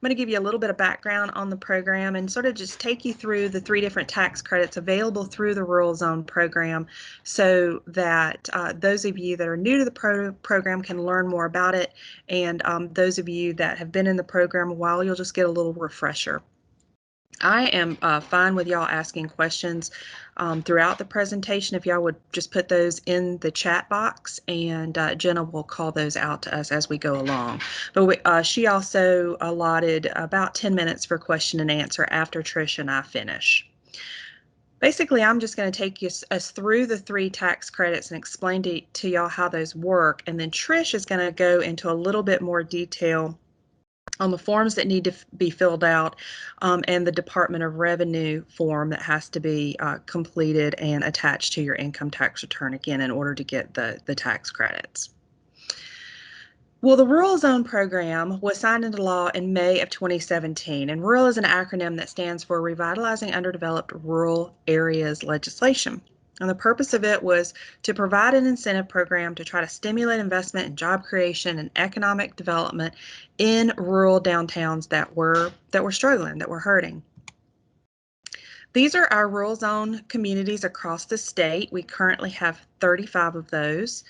going to give you a little bit of background on the program and sort of just take you through the 3 different tax credits available through the Rural Zone program so that those of you that are new to the program can learn more about it, and those of you that have been in the program a while, you'll just get a little refresher. I am fine with y'all asking questions throughout the presentation. If y'all would just put those in the chat box, and Jenna will call those out to us as we go along. But she also allotted about 10 minutes for question and answer after Trish and I finish. Basically, I'm just going to take us through the 3 tax credits and explain to y'all how those work, and then Trish is going to go into a little bit more detail on the forms that need to be filled out, and the Department of Revenue form that has to be completed and attached to your income tax return, again, in order to get the tax credits. Well, the Rural Zone program was signed into law in May of 2017, and RURAL is an acronym that stands for Revitalizing Underdeveloped Rural Areas Legislation. And the purpose of it was to provide an incentive program to try to stimulate investment and job creation and economic development in rural downtowns that were struggling, that were hurting. These are our rural zone communities across the state. We currently have 35 of those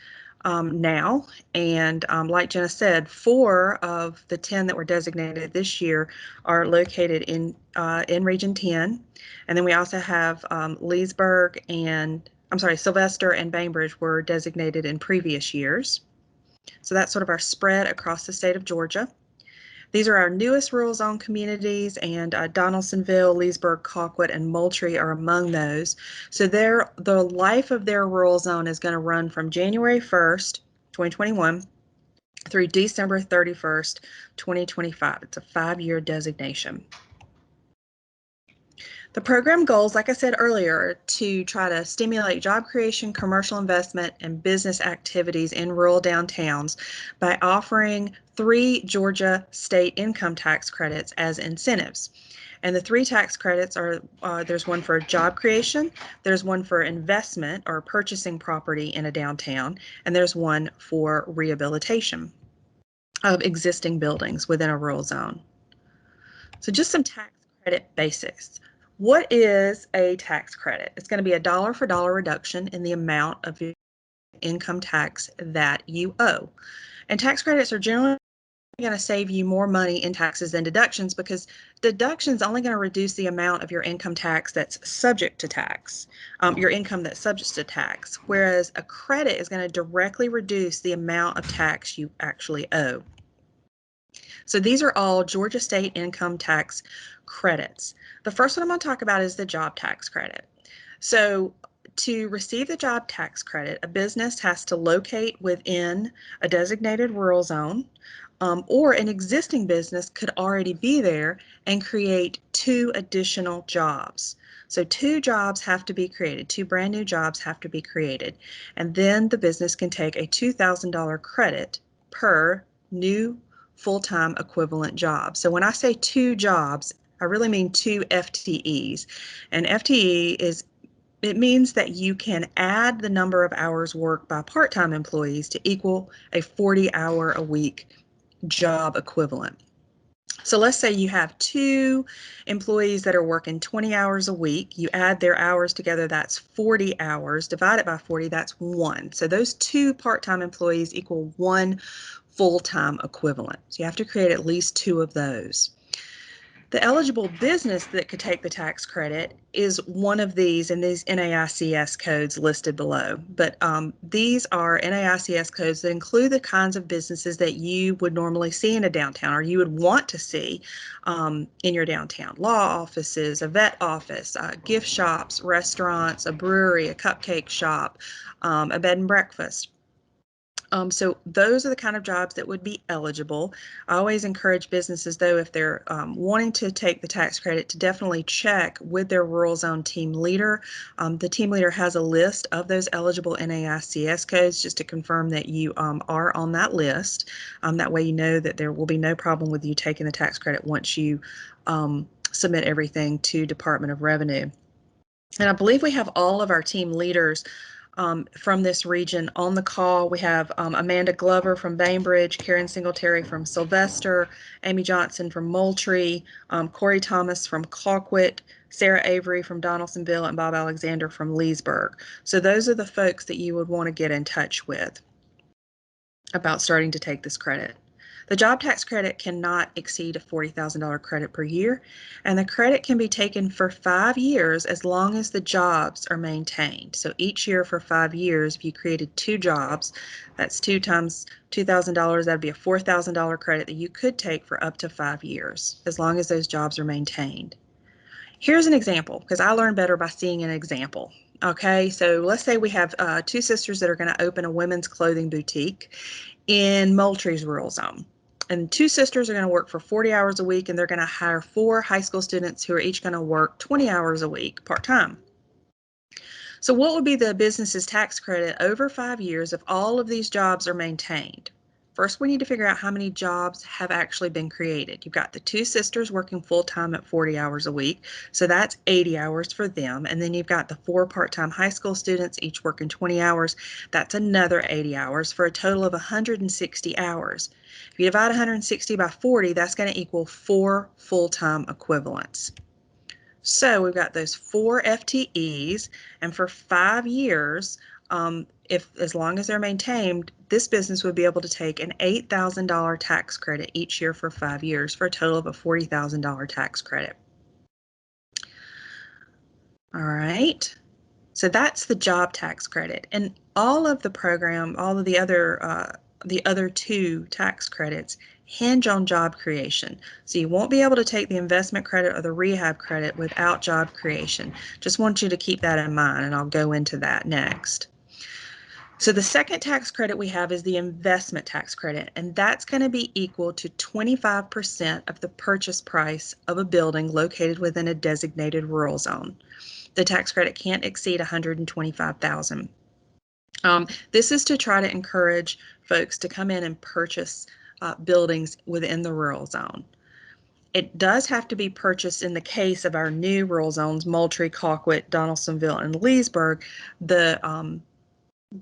now, and like Jenna said, 4 of the 10 that were designated this year are located in Region 10, and then we also have Leesburg and Sylvester and Bainbridge were designated in previous years. So that's sort of our spread across the state of Georgia. These are our newest rural zone communities, and Donaldsonville, Leesburg, Colquitt, and Moultrie are among those. So the life of their rural zone is going to run from January 1st, 2021 through December 31st, 2025. It's a 5-year designation. The program goals, like I said earlier, are to try to stimulate job creation, commercial investment, and business activities in rural downtowns by offering 3 Georgia state income tax credits as incentives. And the 3 tax credits are, there's one for job creation, there's one for investment or purchasing property in a downtown, and there's one for rehabilitation of existing buildings within a rural zone. So just some tax credit basics. What is a tax credit? It's going to be a dollar for dollar reduction in the amount of income tax that you owe. And tax credits are generally going to save you more money in taxes than deductions, because deductions only going to reduce the amount of your income tax that's subject to tax, your income that's subject to tax, whereas a credit is going to directly reduce the amount of tax you actually owe. So these are all Georgia state income tax credits. The first one I'm going to talk about is the job tax credit. So to receive the job tax credit, a business has to locate within a designated rural zone, or an existing business could already be there and create 2 additional jobs. So 2 jobs have to be created, 2 brand new jobs have to be created, and then the business can take a $2,000 credit per new full-time equivalent job. So when I say 2 jobs, I really mean 2 FTEs. And FTE it means that you can add the number of hours worked by part-time employees to equal a 40-hour-a-week job equivalent. So let's say you have 2 employees that are working 20 hours a week. You add their hours together, that's 40 hours. Divided by 40, that's 1. So those 2 part-time employees equal 1 full-time equivalent. So you have to create at least 2 of those. The eligible business that could take the tax credit is one of these, and these NAICS codes listed below. But these are NAICS codes that include the kinds of businesses that you would normally see in a downtown, or you would want to see in your downtown. Law offices, a vet office, gift shops, restaurants, a brewery, a cupcake shop, a bed and breakfast. So those are the kind of jobs that would be eligible. I always encourage businesses, though, if they're wanting to take the tax credit, to definitely check with their rural zone team leader. The team leader has a list of those eligible NAICS codes just to confirm that you are on that list. That way you know that there will be no problem with you taking the tax credit once you submit everything to Department of Revenue. And I believe we have all of our team leaders from this region on the call. We have Amanda Glover from Bainbridge, Karen Singletary from Sylvester, Amy Johnson from Moultrie, Corey Thomas from Colquitt, Sarah Avery from Donaldsonville, and Bob Alexander from Leesburg. So those are the folks that you would want to get in touch with about starting to take this credit. The job tax credit cannot exceed a $40,000 credit per year, and the credit can be taken for 5 years as long as the jobs are maintained. So each year for 5 years, if you created 2 jobs, that's 2 times $2,000, that'd be a $4,000 credit that you could take for up to 5 years, as long as those jobs are maintained. Here's an example, because I learn better by seeing an example. Okay, so let's say we have 2 sisters that are going to open a women's clothing boutique in Moultrie's rural zone. And 2 sisters are going to work for 40 hours a week, and they're going to hire 4 high school students who are each going to work 20 hours a week part-time. So what would be the business's tax credit over 5 years if all of these jobs are maintained? First, we need to figure out how many jobs have actually been created. You've got the 2 sisters working full-time at 40 hours a week, so that's 80 hours for them. And then you've got the 4 part-time high school students, each working 20 hours. That's another 80 hours for a total of 160 hours. If you divide 160 by 40, that's going to equal 4 full-time equivalents. So we've got those 4 FTEs, and for 5 years, as long as they're maintained, this business would be able to take an $8,000 tax credit each year for 5 years for a total of a $40,000 tax credit. All right, so that's the job tax credit, and all of the program, all of the other 2 tax credits hinge on job creation. So you won't be able to take the investment credit or the rehab credit without job creation. Just want you to keep that in mind, and I'll go into that next. So the second tax credit we have is the investment tax credit, and that's going to be equal to 25% of the purchase price of a building located within a designated rural zone. The tax credit can't exceed $125,000. This is to try to encourage folks to come in and purchase buildings within the rural zone. It does have to be purchased in the case of our new rural zones, Moultrie, Colquitt, Donaldsonville, and Leesburg.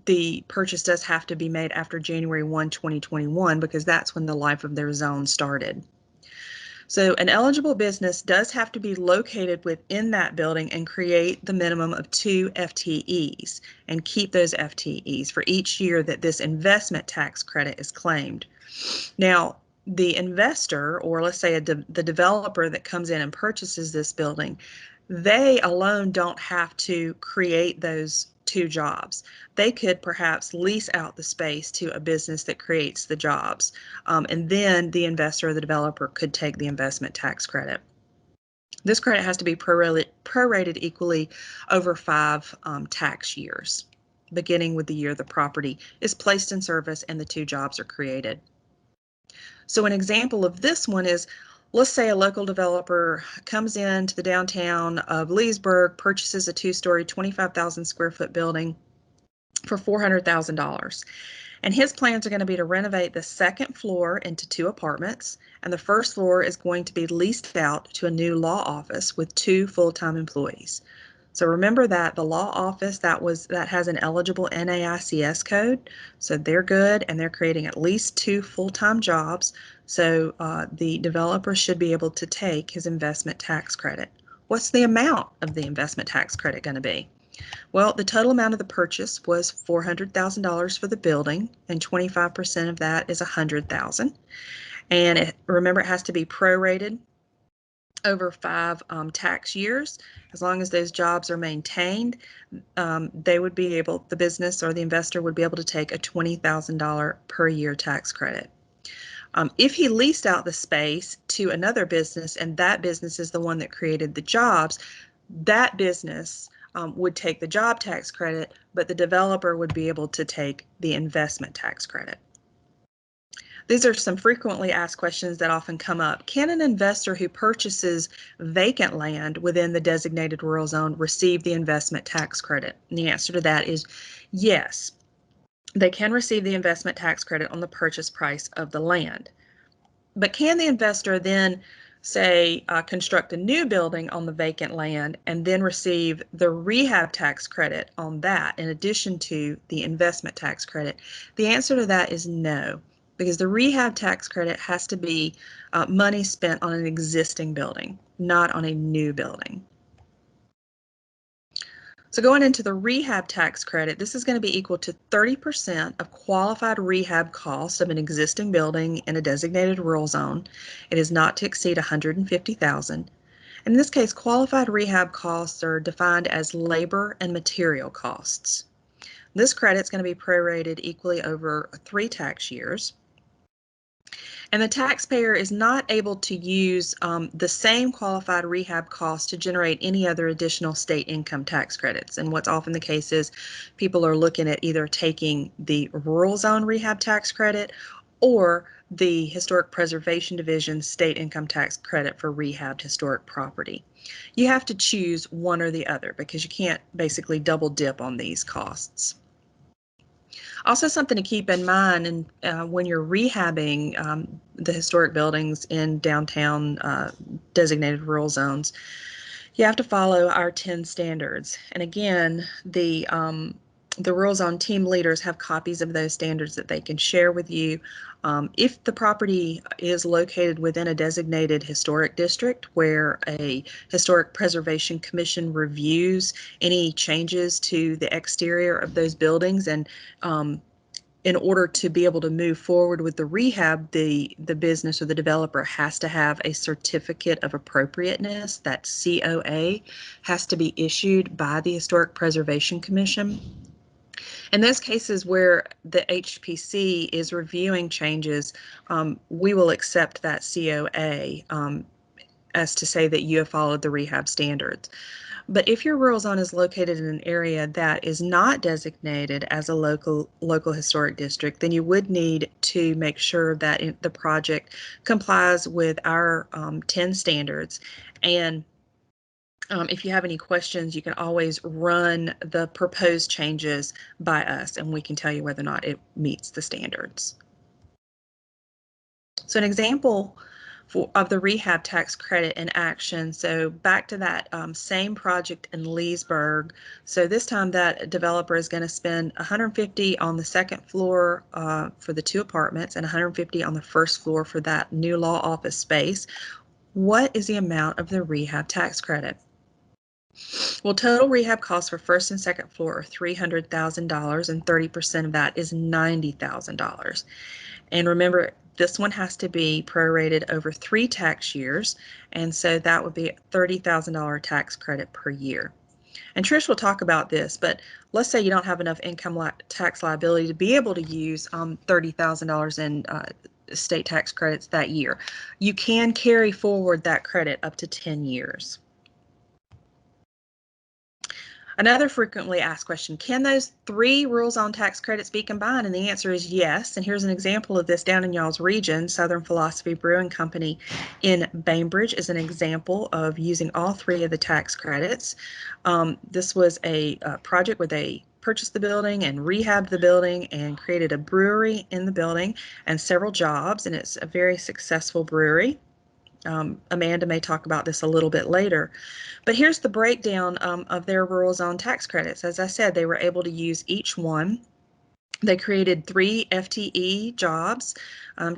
The purchase does have to be made after January 1, 2021, because that's when the life of their zone started. So an eligible business does have to be located within that building and create the minimum of 2 FTEs and keep those FTEs for each year that this investment tax credit is claimed. Now, the investor, or let's say the developer that comes in and purchases this building, they alone don't have to create those 2 jobs. They could perhaps lease out the space to a business that creates the jobs, and then the investor or the developer could take the investment tax credit. This credit has to be prorated equally over 5 tax years, beginning with the year the property is placed in service and the 2 jobs are created. So an example of this one is, let's say a local developer comes into the downtown of Leesburg, purchases a 2-story, 25,000 square foot building for $400,000. And his plans are going to be to renovate the 2nd floor into 2 apartments, and the 1st floor is going to be leased out to a new law office with 2 full-time employees. So remember that the law office that has an eligible NAICS code, so they're good, and they're creating at least 2 full-time jobs. So the developer should be able to take his investment tax credit. What's the amount of the investment tax credit going to be? Well, the total amount of the purchase was $400,000 for the building, and 25% of that is $100,000. And remember, it has to be prorated over 5 tax years. As long as those jobs are maintained, the business or the investor would be able to take a $20,000 per year tax credit. If he leased out the space to another business, and that business is the one that created the jobs, that business would take the job tax credit, but the developer would be able to take the investment tax credit. These are some frequently asked questions that often come up. Can an investor who purchases vacant land within the designated rural zone receive the investment tax credit? And the answer to that is yes. They can receive the investment tax credit on the purchase price of the land. But can the investor then say, construct a new building on the vacant land and then receive the rehab tax credit on that in addition to the investment tax credit? The answer to that is no, because the rehab tax credit has to be money spent on an existing building, not on a new building. So going into the rehab tax credit, this is going to be equal to 30% of qualified rehab costs of an existing building in a designated rural zone. It is not to exceed $150,000. In this case, qualified rehab costs are defined as labor and material costs. This credit is going to be prorated equally over 3 tax years. And the taxpayer is not able to use the same qualified rehab cost to generate any other additional state income tax credits. And what's often the case is people are looking at either taking the rural zone rehab tax credit or the Historic Preservation Division state income tax credit for rehabbed historic property. You have to choose one or the other because you can't basically double dip on these costs. Also, something to keep in mind when you're rehabbing the historic buildings in downtown designated rural zones, you have to follow our 10 standards. And again, the rural zone team leaders have copies of those standards that they can share with you. If the property is located within a designated historic district where a Historic Preservation Commission reviews any changes to the exterior of those buildings, and in order to be able to move forward with the rehab, the business or the developer has to have a certificate of appropriateness. That COA has to be issued by the Historic Preservation Commission. In those cases where the HPC is reviewing changes, we will accept that COA as to say that you have followed the rehab standards. But if your rural zone is located in an area that is not designated as a local historic district, then you would need to make sure that the project complies with our 10 standards. And if you have any questions, you can always run the proposed changes by us, and we can tell you whether or not it meets the standards. So an example of the rehab tax credit in action. So back to that same project in Leesburg. So this time that developer is going to spend $150 on the second floor for the 2 apartments and $150 on the first floor for that new law office space. What is the amount of the rehab tax credit? Well, total rehab costs for first and second floor are $300,000, and 30% of that is $90,000. And remember, this one has to be prorated over 3 tax years, and so that would be a $30,000 tax credit per year. And Trish will talk about this, but let's say you don't have enough income tax liability to be able to use $30,000 in state tax credits that year. You can carry forward that credit up to 10 years. Another frequently asked question, can those 3 rural zone tax credits be combined? And the answer is yes. And here's an example of this down in y'all's region. Southern Philosophy Brewing Company in Bainbridge is an example of using all 3 of the tax credits. This was a project where they purchased the building and rehabbed the building and created a brewery in the building and several jobs, and it's a very successful brewery. Amanda may talk about this a little bit later. But here's the breakdown of their rural zone tax credits. As I said, they were able to use each one. They created 3 FTE jobs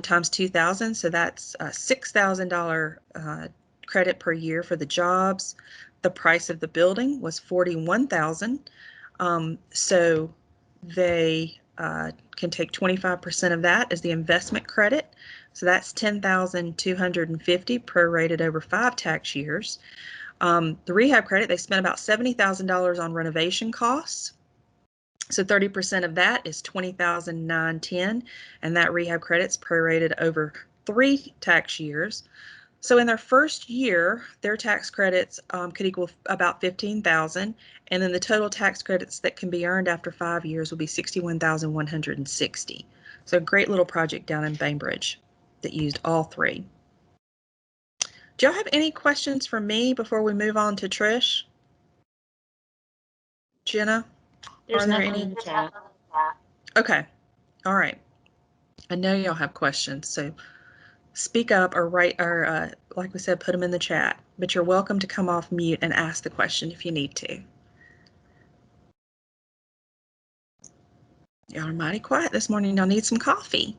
times 2,000, so that's a $6,000 credit per year for the jobs. The price of the building was $41,000, so they can take 25% of that as the investment credit. So that's $10,250 prorated over 5 tax years. The rehab credit, they spent about $70,000 on renovation costs. So 30% of that is $20,910, and that rehab credit's prorated over 3 tax years. So in their first year, their tax credits could equal about $15,000, and then the total tax credits that can be earned after 5 years will be $61,160. So a great little project down in Bainbridge that used all 3. Do y'all have any questions for me before we move on to Trish? Jenna? There's nothing in the chat. Okay. All right. I know y'all have questions, so speak up or write or like we said, put them in the chat, but you're welcome to come off mute and ask the question if you need to. Y'all are mighty quiet this morning. Y'all need some coffee.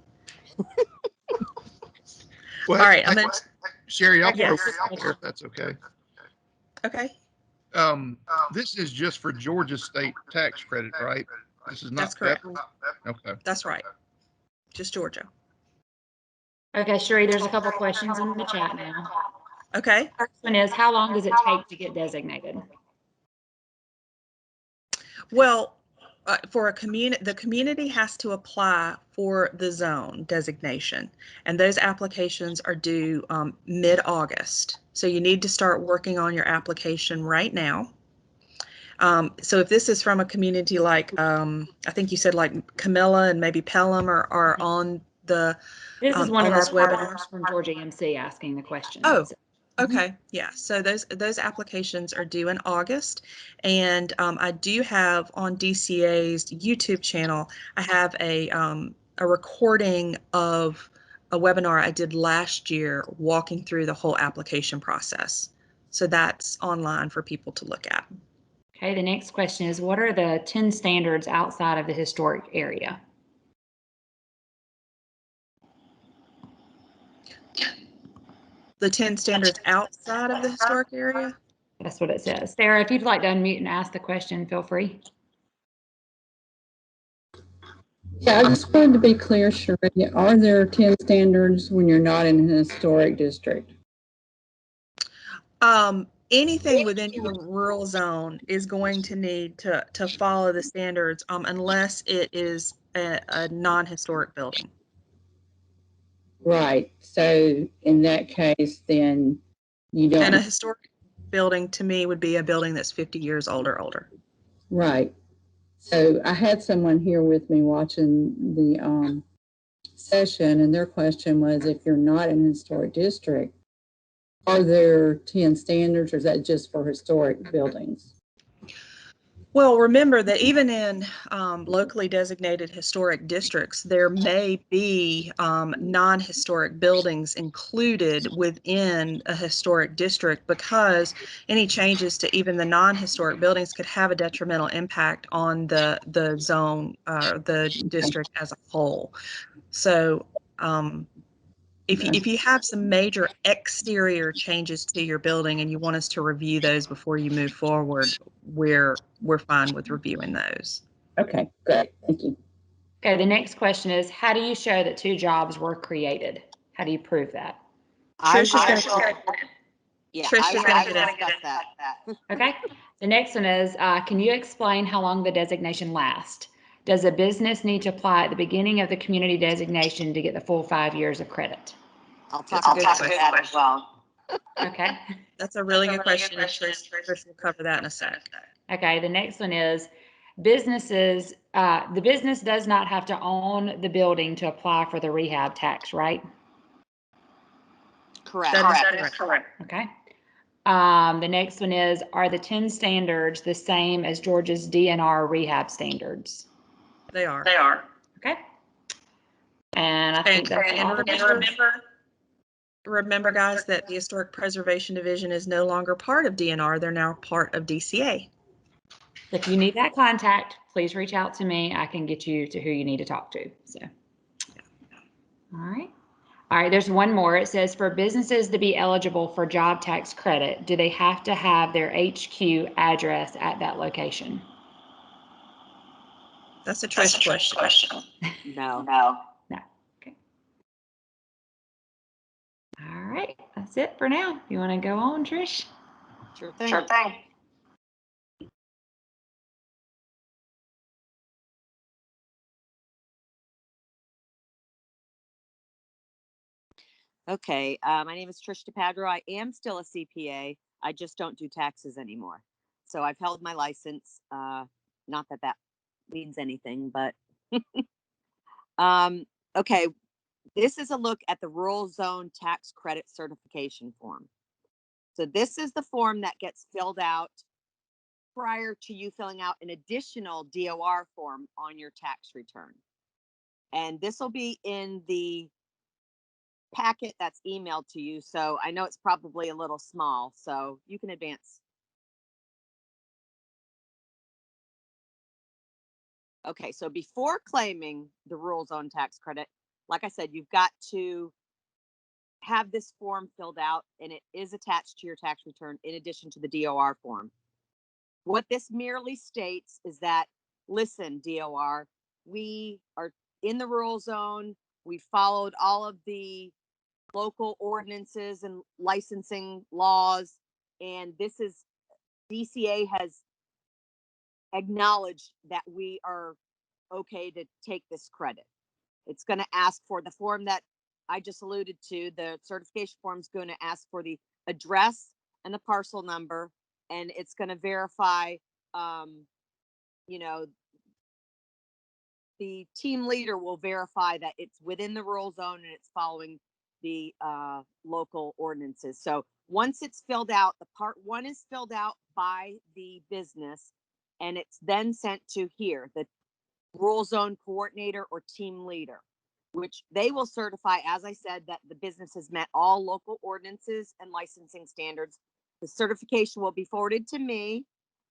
Well, All right, I'm gonna Sherry, I'll Yes. throw out there if that's okay. Okay. This is just for Georgia state tax credit, right? This is not That's correct. federal? Okay. That's right. Just Georgia. Okay, Sherry, there's a couple questions in the chat now. Okay. First one is, how long does it take to get designated? Well, for a community, the community has to apply for the zone designation, and those applications are due mid-August. So you need to start working on your application right now. So if this is from a community like, I think you said like Camilla and maybe Pelham are on the This is one of our this webinar. partners from Georgia EMC asking the question. Oh, okay. Yeah. So those applications are due in August, and I do have on DCA's YouTube channel, I have a recording of a webinar I did last year walking through the whole application process. So that's online for people to look at. Okay, the next question is, what are the 10 standards outside of the historic area? The 10 standards outside of the historic area? That's what it says. Sarah, if you'd like to unmute and ask the question, feel free. Yeah, I just wanted to be clear, Sheree, are there 10 standards when you're not in a historic district? Anything within your rural zone is going to need to follow the standards unless it is a non-historic building. Right. So in that case, then you don't. And a historic building to me would be a building that's 50 years old or older. Right. So I had someone here with me watching the session, and their question was, if you're not in a historic district, are there 10 standards, or is that just for historic buildings? Well, remember that even in locally designated historic districts, there may be non-historic buildings included within a historic district, because any changes to even the non-historic buildings could have a detrimental impact on the zone or the district as a whole. So if you have some major exterior changes to your building and you want us to review those before you move forward, we're fine with reviewing those. Okay, great. Thank you. Okay, the next question is, how do you show that 2 jobs were created? How do you prove that? Trish is going to discuss that. Okay, the next one is, can you explain how long the designation lasts? Does a business need to apply at the beginning of the community designation to get the full 5 years of credit? I'll talk about that as well. Okay. That's a really good question. Trish will cover that in a sec. Okay, the next one is, businesses, the business does not have to own the building to apply for the rehab tax, right? Correct. That is correct. Okay. The next one is, are the 10 standards the same as Georgia's DNR rehab standards? They are. Okay. And I think that's all. Remember, guys, that the Historic Preservation Division is no longer part of DNR. They're now part of DCA. If you need that contact, please reach out to me. I can get you to who you need to talk to. So, all right. All right, there's one more. It says, for businesses to be eligible for job tax credit, do they have to have their HQ address at that location? That's a Trish question. No. Okay. All right, that's it for now. You want to go on, Trish? Sure thing. Okay, my name is Trish DePadro. I am still a CPA. I just don't do taxes anymore. So I've held my license. Not that that means anything, but okay. This is a look at the Rural Zone Tax Credit Certification Form. So this is the form that gets filled out prior to you filling out an additional DOR form on your tax return. And this will be in the packet that's emailed to you, so I know it's probably a little small, so you can advance. Okay, so before claiming the rural zone tax credit, like I said, you've got to have this form filled out, and it is attached to your tax return in addition to the DOR form. What this merely states is that, listen, DOR, we are in the rural zone. We followed all of the local ordinances and licensing laws, and this is DCA has acknowledged that we are okay to take this credit. It's going to ask for the form that I just alluded to. The certification form is going to ask for the address and the parcel number, and it's going to verify, you know, the team leader will verify that it's within the rural zone and it's following the local ordinances. So once it's filled out, the part one is filled out by the business, and it's then sent to here, the rural zone coordinator or team leader, which they will certify, as I said, that the business has met all local ordinances and licensing standards. The certification will be forwarded to me,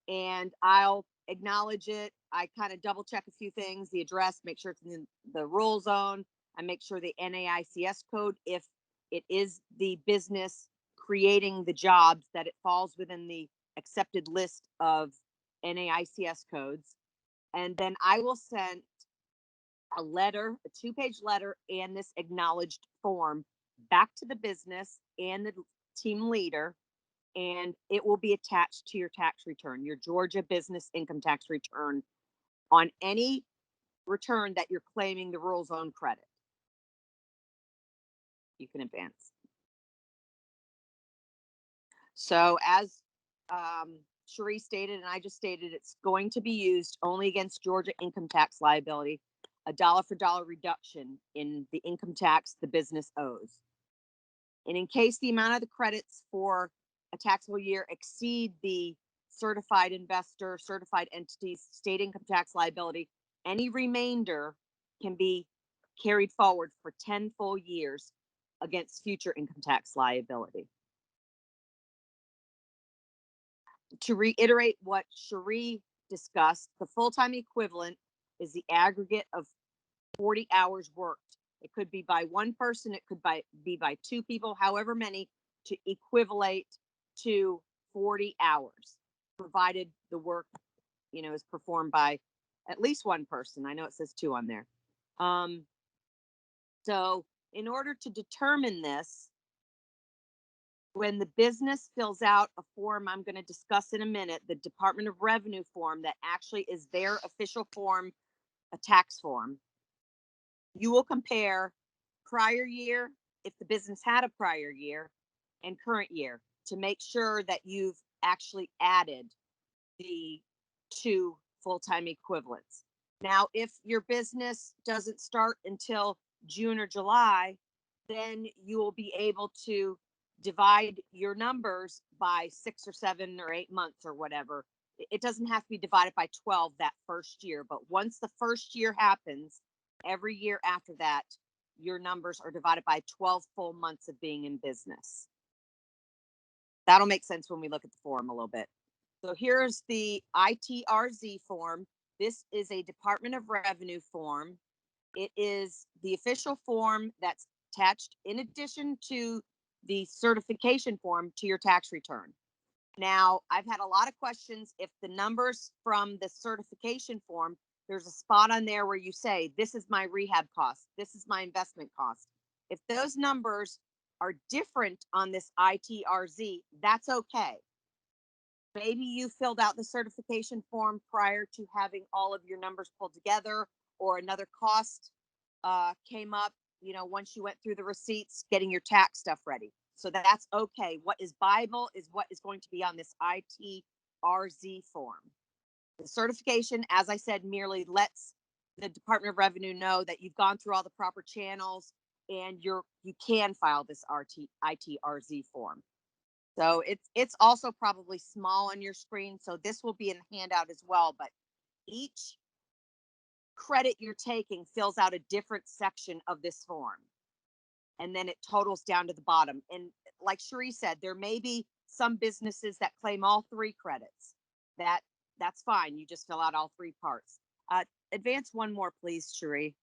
and I'll acknowledge it. I kind of double check a few things, the address, make sure it's in the rural zone. I make sure the NAICS code, if it is the business creating the jobs, that it falls within the accepted list of NAICS codes. And then I will send a letter, a 2-page letter, and this acknowledged form back to the business and the team leader, and it will be attached to your tax return, your Georgia business income tax return, on any return that you're claiming the rural zone credit. You can advance. So as Cherie stated, and I just stated, it's going to be used only against Georgia income tax liability, a dollar for dollar reduction in the income tax the business owes. And in case the amount of the credits for a taxable year exceed the certified investor, certified entity's state income tax liability, any remainder can be carried forward for 10 full years against future income tax liability. To reiterate what Cherie discussed, the full-time equivalent is the aggregate of 40 hours worked. It could be by one person, it could be by two people, however many, to equivalate to 40 hours, provided the work, is performed by at least one person. I know it says two on there. So in order to determine this, when the business fills out a form I'm going to discuss in a minute, the Department of Revenue form that actually is their official form, a tax form, you will compare prior year, if the business had a prior year, and current year to make sure that you've actually added the two full-time equivalents. Now, if your business doesn't start until June or July, then you will be able to divide your numbers by 6 or 7 or 8 months or whatever. It doesn't have to be divided by 12 that first year, but once the first year happens, every year after that, your numbers are divided by 12 full months of being in business. That'll make sense when we look at the form a little bit. So here's the ITRZ form. This is a Department of Revenue form. It is the official form that's attached in addition to the certification form to your tax return. Now, I've had a lot of questions if the numbers from the certification form, there's a spot on there where you say, this is my rehab cost, this is my investment cost. If those numbers are different on this ITRZ, that's okay. Maybe you filled out the certification form prior to having all of your numbers pulled together, or another cost came up, once you went through the receipts, getting your tax stuff ready. So that's okay. What is Bible is what is going to be on this ITRZ form. The certification, as I said, merely lets the Department of Revenue know that you've gone through all the proper channels and you can file this ITRZ form. So it's also probably small on your screen, so this will be in the handout as well, but each credit you're taking fills out a different section of this form. and then it totals down to the bottom. And like Cherie said, there may be some businesses that claim all 3 credits. That's fine. You just fill out all 3 parts. Advance one more, please, Cherie.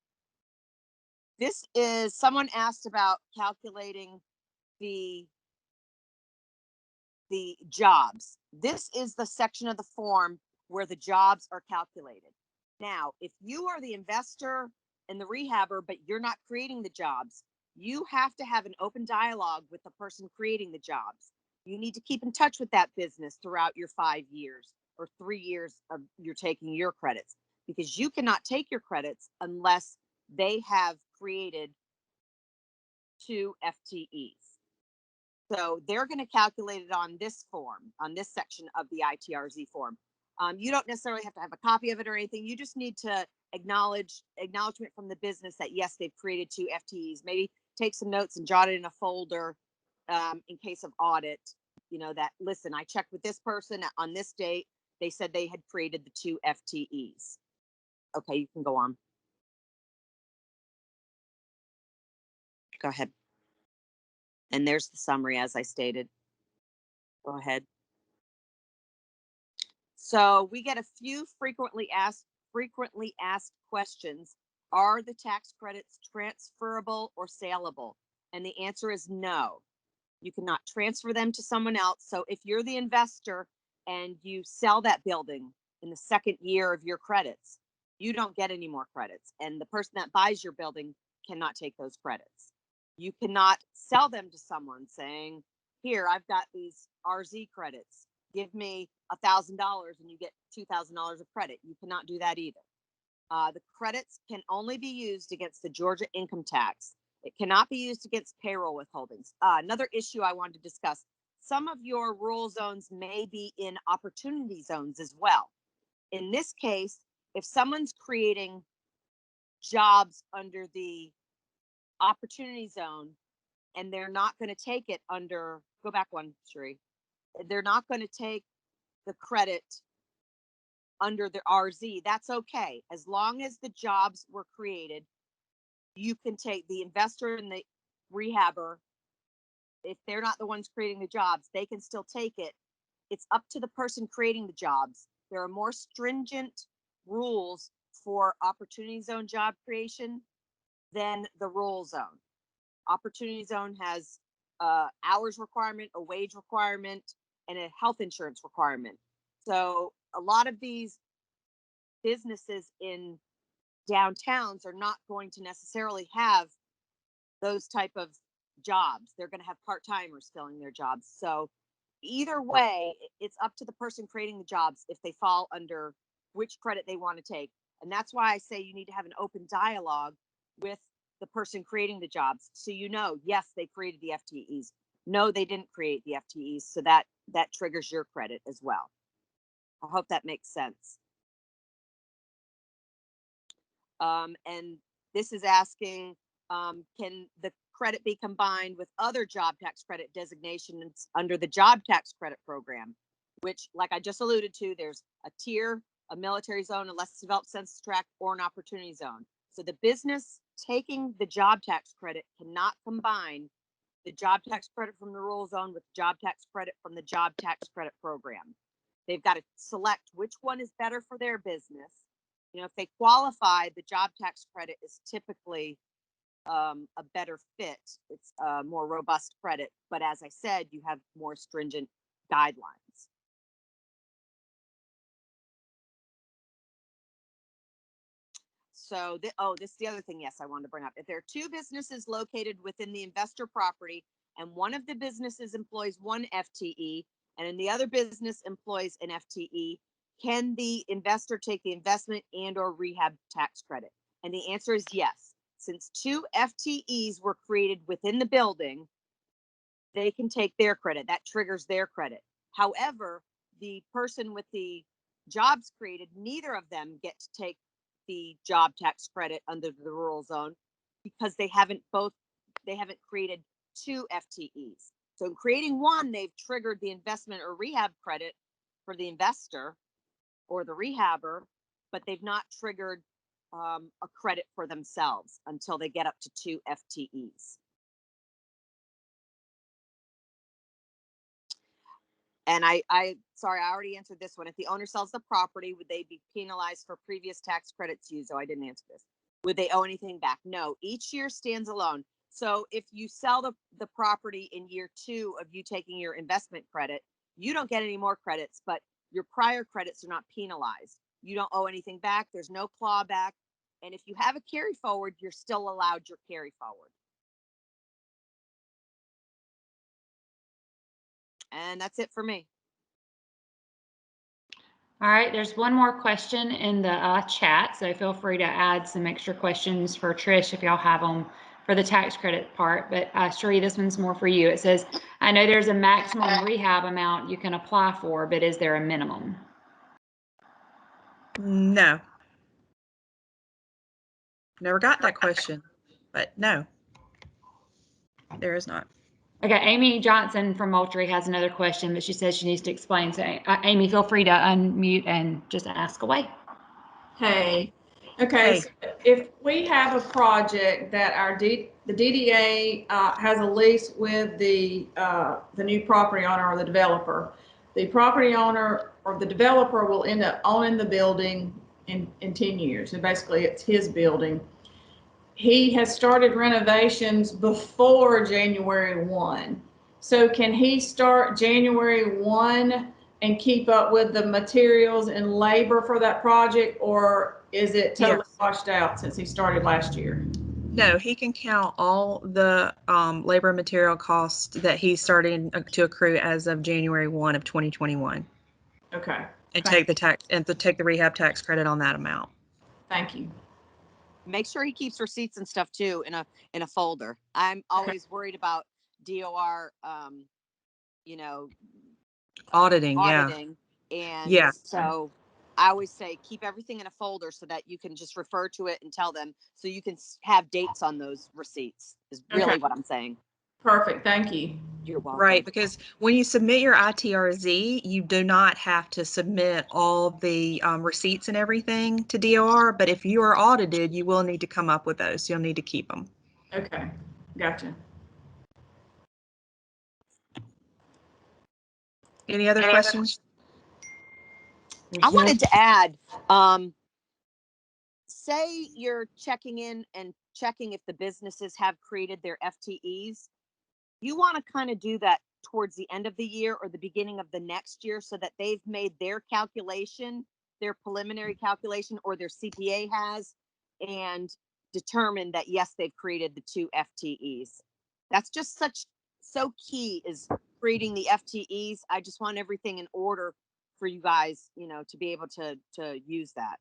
This is, someone asked about calculating the jobs. This is the section of the form where the jobs are calculated. Now, if you are the investor and the rehabber, but you're not creating the jobs, you have to have an open dialogue with the person creating the jobs. You need to keep in touch with that business throughout your 5 years or 3 years of you're taking your credits, because you cannot take your credits unless they have created 2 FTEs. So they're going to calculate it on this form, on this section of the ITRZ form. You don't necessarily have to have a copy of it or anything. You just need to acknowledgement from the business that yes, they've created 2 FTEs. Maybe take some notes and jot it in a folder in case of audit. You know that, listen, I checked with this person on this date. They said they had created the 2 FTEs. Okay, you can go on. Go ahead. And there's the summary as I stated. Go ahead. So we get a few frequently asked questions. Are the tax credits transferable or saleable? And the answer is no. You cannot transfer them to someone else. So if you're the investor and you sell that building in the 2nd year of your credits, you don't get any more credits. And the person that buys your building cannot take those credits. You cannot sell them to someone saying, here, I've got these RZ credits. Give me $1,000 and you get $2,000 of credit. You cannot do that either. The credits can only be used against the Georgia income tax. It cannot be used against payroll withholdings. Another issue I wanted to discuss, some of your rural zones may be in opportunity zones as well. In this case, if someone's creating jobs under the opportunity zone and they're not going to take it under, go back one, Cherie, they're not going to take the credit under the RZ, that's okay. As long as the jobs were created, you can take the investor and the rehabber. If they're not the ones creating the jobs, they can still take it. It's up to the person creating the jobs. There are more stringent rules for opportunity zone job creation than the rural zone. Opportunity zone has hours requirement, a wage requirement, and a health insurance requirement. So a lot of these businesses in downtowns are not going to necessarily have those type of jobs. They're going to have part-timers filling their jobs. So either way, it's up to the person creating the jobs if they fall under which credit they want to take. And that's why I say you need to have an open dialogue with the person creating the jobs. So you know, yes, they created the FTEs. No, they didn't create the FTEs. So that triggers your credit as well. I hope that makes sense. And this is asking, can the credit be combined with other job tax credit designations under the job tax credit program, which, like I just alluded to, there's a tier, a military zone, a less developed census tract, or an opportunity zone. So the business taking the job tax credit cannot combine the job tax credit from the rural zone with the job tax credit from the job tax credit program. They've got to select which one is better for their business. You know, if they qualify, the job tax credit is typically a better fit. It's a more robust credit. But as I said, you have more stringent guidelines. So, this is the other thing, yes, I wanted to bring up. If there are 2 businesses located within the investor property and one of the businesses employs 1 FTE and the other business employs an FTE, can the investor take the investment and or rehab tax credit? And the answer is yes. Since 2 FTEs were created within the building, they can take their credit. That triggers their credit. However, the person with the jobs created, neither of them get to take the job tax credit under the rural zone because they haven't created 2 FTEs. So in creating 1, they've triggered the investment or rehab credit for the investor or the rehabber, but they've not triggered a credit for themselves until they get up to 2 FTEs. And sorry, I already answered this one. If the owner sells the property, would they be penalized for previous tax credits used? Oh, I didn't answer this. Would they owe anything back? No, each year stands alone. So if you sell the property in year 2 of you taking your investment credit, you don't get any more credits, but your prior credits are not penalized. You don't owe anything back. There's no clawback. And if you have a carry forward, you're still allowed your carry forward. And that's it for me. All right, there's one more question in the chat, so feel free to add some extra questions for Trish if y'all have them for the tax credit part. But Sheree, this one's more for you. It says, I know there's a maximum rehab amount you can apply for, but is there a minimum? No. Never got that question, but no, there is not. Okay, Amy Johnson from Moultrie has another question, but she says she needs to explain. So Amy, feel free to unmute and just ask away. Hey, okay, Hey. so if we have a project that the DDA has a lease with the new property owner or the developer, the property owner or the developer will end up owning the building in 10 years. And basically it's his building. He has started renovations before January 1. So can he start January 1 and keep up with the materials and labor for that project, or is it totally washed out since he started last year? No, he can count all the labor and material costs that he's starting to accrue as of January 1 of 2021. Okay. And take the rehab tax credit on that amount. Thank you. Make sure he keeps receipts and stuff too in a folder. I'm always worried about DOR, Auditing. And Yeah. so I always say keep everything in a folder so that you can just refer to it and tell them, so you can have dates on those receipts is really what I'm saying. Perfect. Thank you. You're welcome. Right, because when you submit your ITRZ, you do not have to submit all the receipts and everything to DOR, but if you are audited, you will need to come up with those. You'll need to keep them. Okay. Gotcha. Any other questions? I wanted to add, say you're checking in and checking if the businesses have created their FTEs. You want to kind of do that towards the end of the year or the beginning of the next year so that they've made their calculation, their preliminary calculation, or their CPA has, and determined that, yes, they've created the 2 FTEs. That's just so key is creating the FTEs. I just want everything in order for you guys, to be able to use that.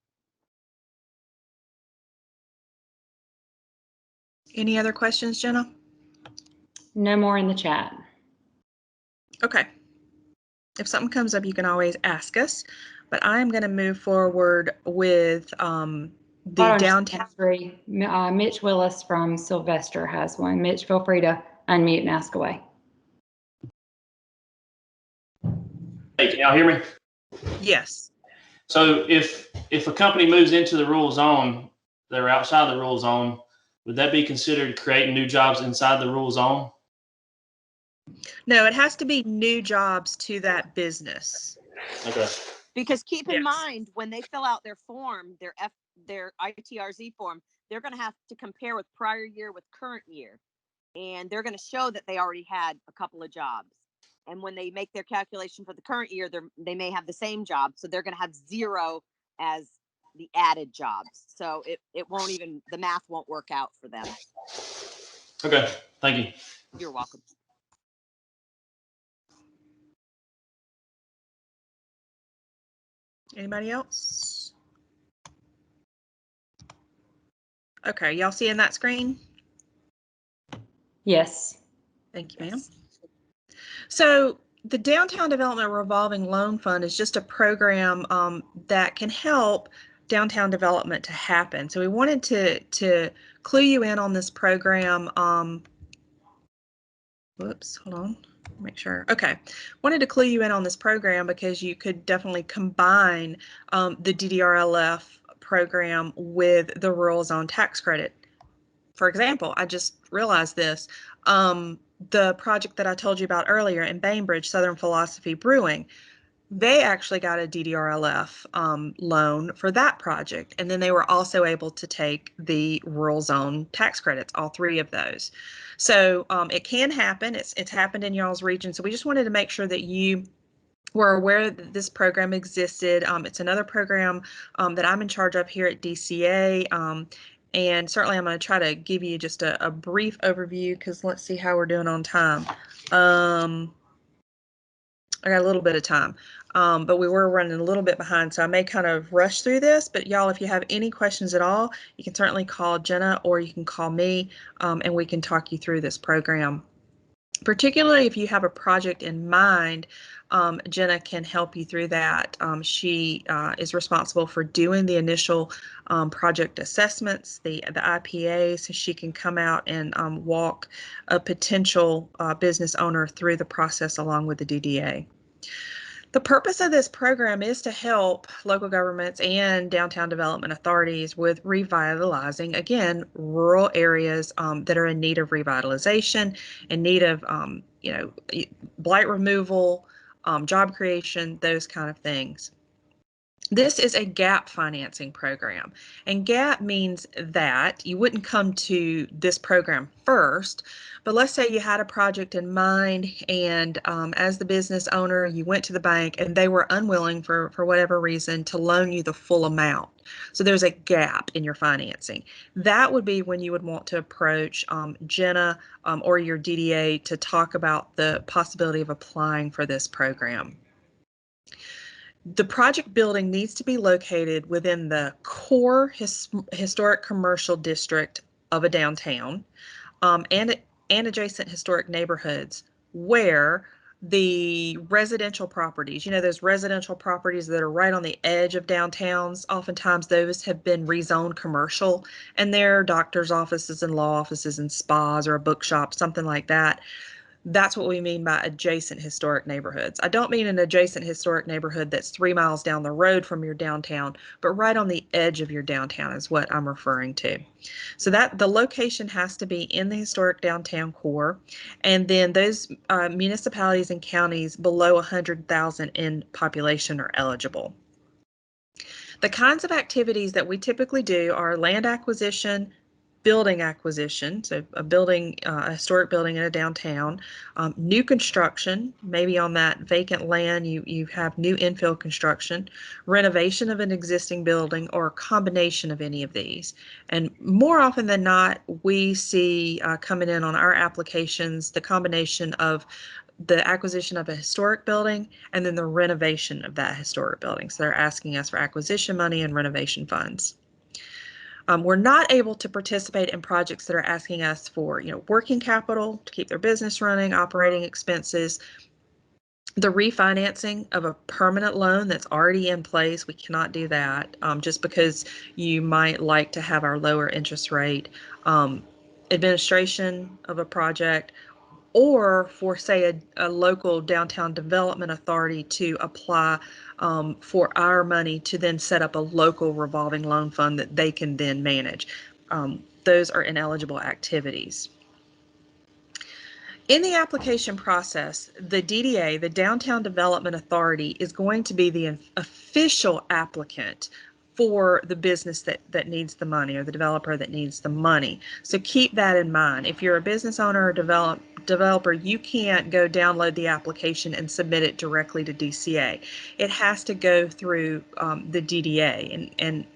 Any other questions, Jenna? No more in the chat. Okay. If something comes up, you can always ask us, but I'm going to move forward with the downtown. Mitch Willis from Sylvester has one. Mitch, feel free to unmute and ask away. Hey, can y'all hear me? Yes. So if a company moves into the rural zone, they're outside the rural zone, would that be considered creating new jobs inside the rural zone? No, it has to be new jobs to that business. Okay. Because keep in mind, when they fill out their form, their ITRZ form, they're going to have to compare with prior year with current year. And they're going to show that they already had a couple of jobs. And when they make their calculation for the current year, they may have the same job. So they're going to have 0 as the added jobs. So it won't even, the math won't work out for them. Okay. Thank you. You're welcome. Anybody else? Okay, y'all seeing that screen? Yes. Thank you, ma'am. So the Downtown Development Revolving Loan Fund is just a program that can help downtown development to happen. So we wanted to clue you in on this program. Whoops, hold on. Make sure. Okay. Wanted to clue you in on this program because you could definitely combine the DDRLF program with the rural zone tax credit. For example, I just realized this. the project that I told you about earlier in Bainbridge, Southern Philosophy Brewing, they actually got a DDRLF loan for that project. And then they were also able to take the rural zone tax credits, all three of those. So it can happen. It's happened in y'all's region. So we just wanted to make sure that you were aware that this program existed. It's another program that I'm in charge of here at DCA. And certainly I'm going to try to give you just a brief overview, because let's see how we're doing on time. I got a little bit of time, but we were running a little bit behind, so I may kind of rush through this. But y'all, if you have any questions at all, you can certainly call Jenna, or you can call me, and we can talk you through this program. Particularly if you have a project in mind, Jenna can help you through that. She is responsible for doing the initial project assessments, the IPA, so she can come out and walk a potential business owner through the process along with the DDA. The purpose of this program is to help local governments and downtown development authorities with revitalizing, again, rural areas that are in need of revitalization, in need of, blight removal, job creation, those kind of things. This is a gap financing program, and gap means that you wouldn't come to this program first, but let's say you had a project in mind, and as the business owner, you went to the bank and they were unwilling for whatever reason to loan you the full amount. So there's a gap in your financing. That would be when you would want to approach Jenna or your DDA to talk about the possibility of applying for this program. The project building needs to be located within the core historic commercial district of a downtown and adjacent historic neighborhoods where the residential properties, those residential properties that are right on the edge of downtowns, oftentimes those have been rezoned commercial, and they're doctor's offices and law offices and spas or a bookshop, something like that. That's what we mean by adjacent historic neighborhoods. I don't mean an adjacent historic neighborhood that's 3 miles down the road from your downtown, but right on the edge of your downtown is what I'm referring to. So that the location has to be in the historic downtown core, and then those municipalities and counties below 100,000 in population are eligible. The kinds of activities that we typically do are land acquisition, building acquisition, so a building, a historic building in a downtown, new construction, maybe on that vacant land you have new infill construction, renovation of an existing building, or a combination of any of these. And more often than not, we see coming in on our applications the combination of the acquisition of a historic building and then the renovation of that historic building. So they're asking us for acquisition money and renovation funds. We're not able to participate in projects that are asking us for, working capital to keep their business running, operating expenses. The refinancing of a permanent loan that's already in place, we cannot do that just because you might like to have our lower interest rate. Administration of a project, or for, say, a local downtown development authority to apply for our money to then set up a local revolving loan fund that they can then manage. Those are ineligible activities. In the application process, the DDA, the Downtown Development Authority, is going to be the official applicant for the business that needs the money, or the developer that needs the money. So keep that in mind. If you're a business owner or developer, you can't go download the application and submit it directly to DCA. It has to go through the DDA, and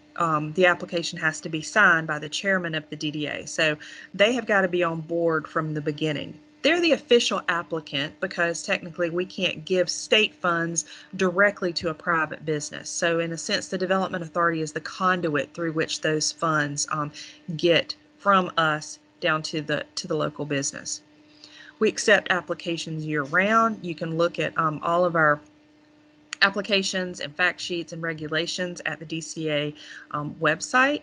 the application has to be signed by the chairman of the DDA. So they have got to be on board from the beginning. They're the official applicant because technically we can't give state funds directly to a private business. So in a sense, the Development Authority is the conduit through which those funds get from us down to the local business. We accept applications year-round. You can look at all of our applications and fact sheets and regulations at the DCA website.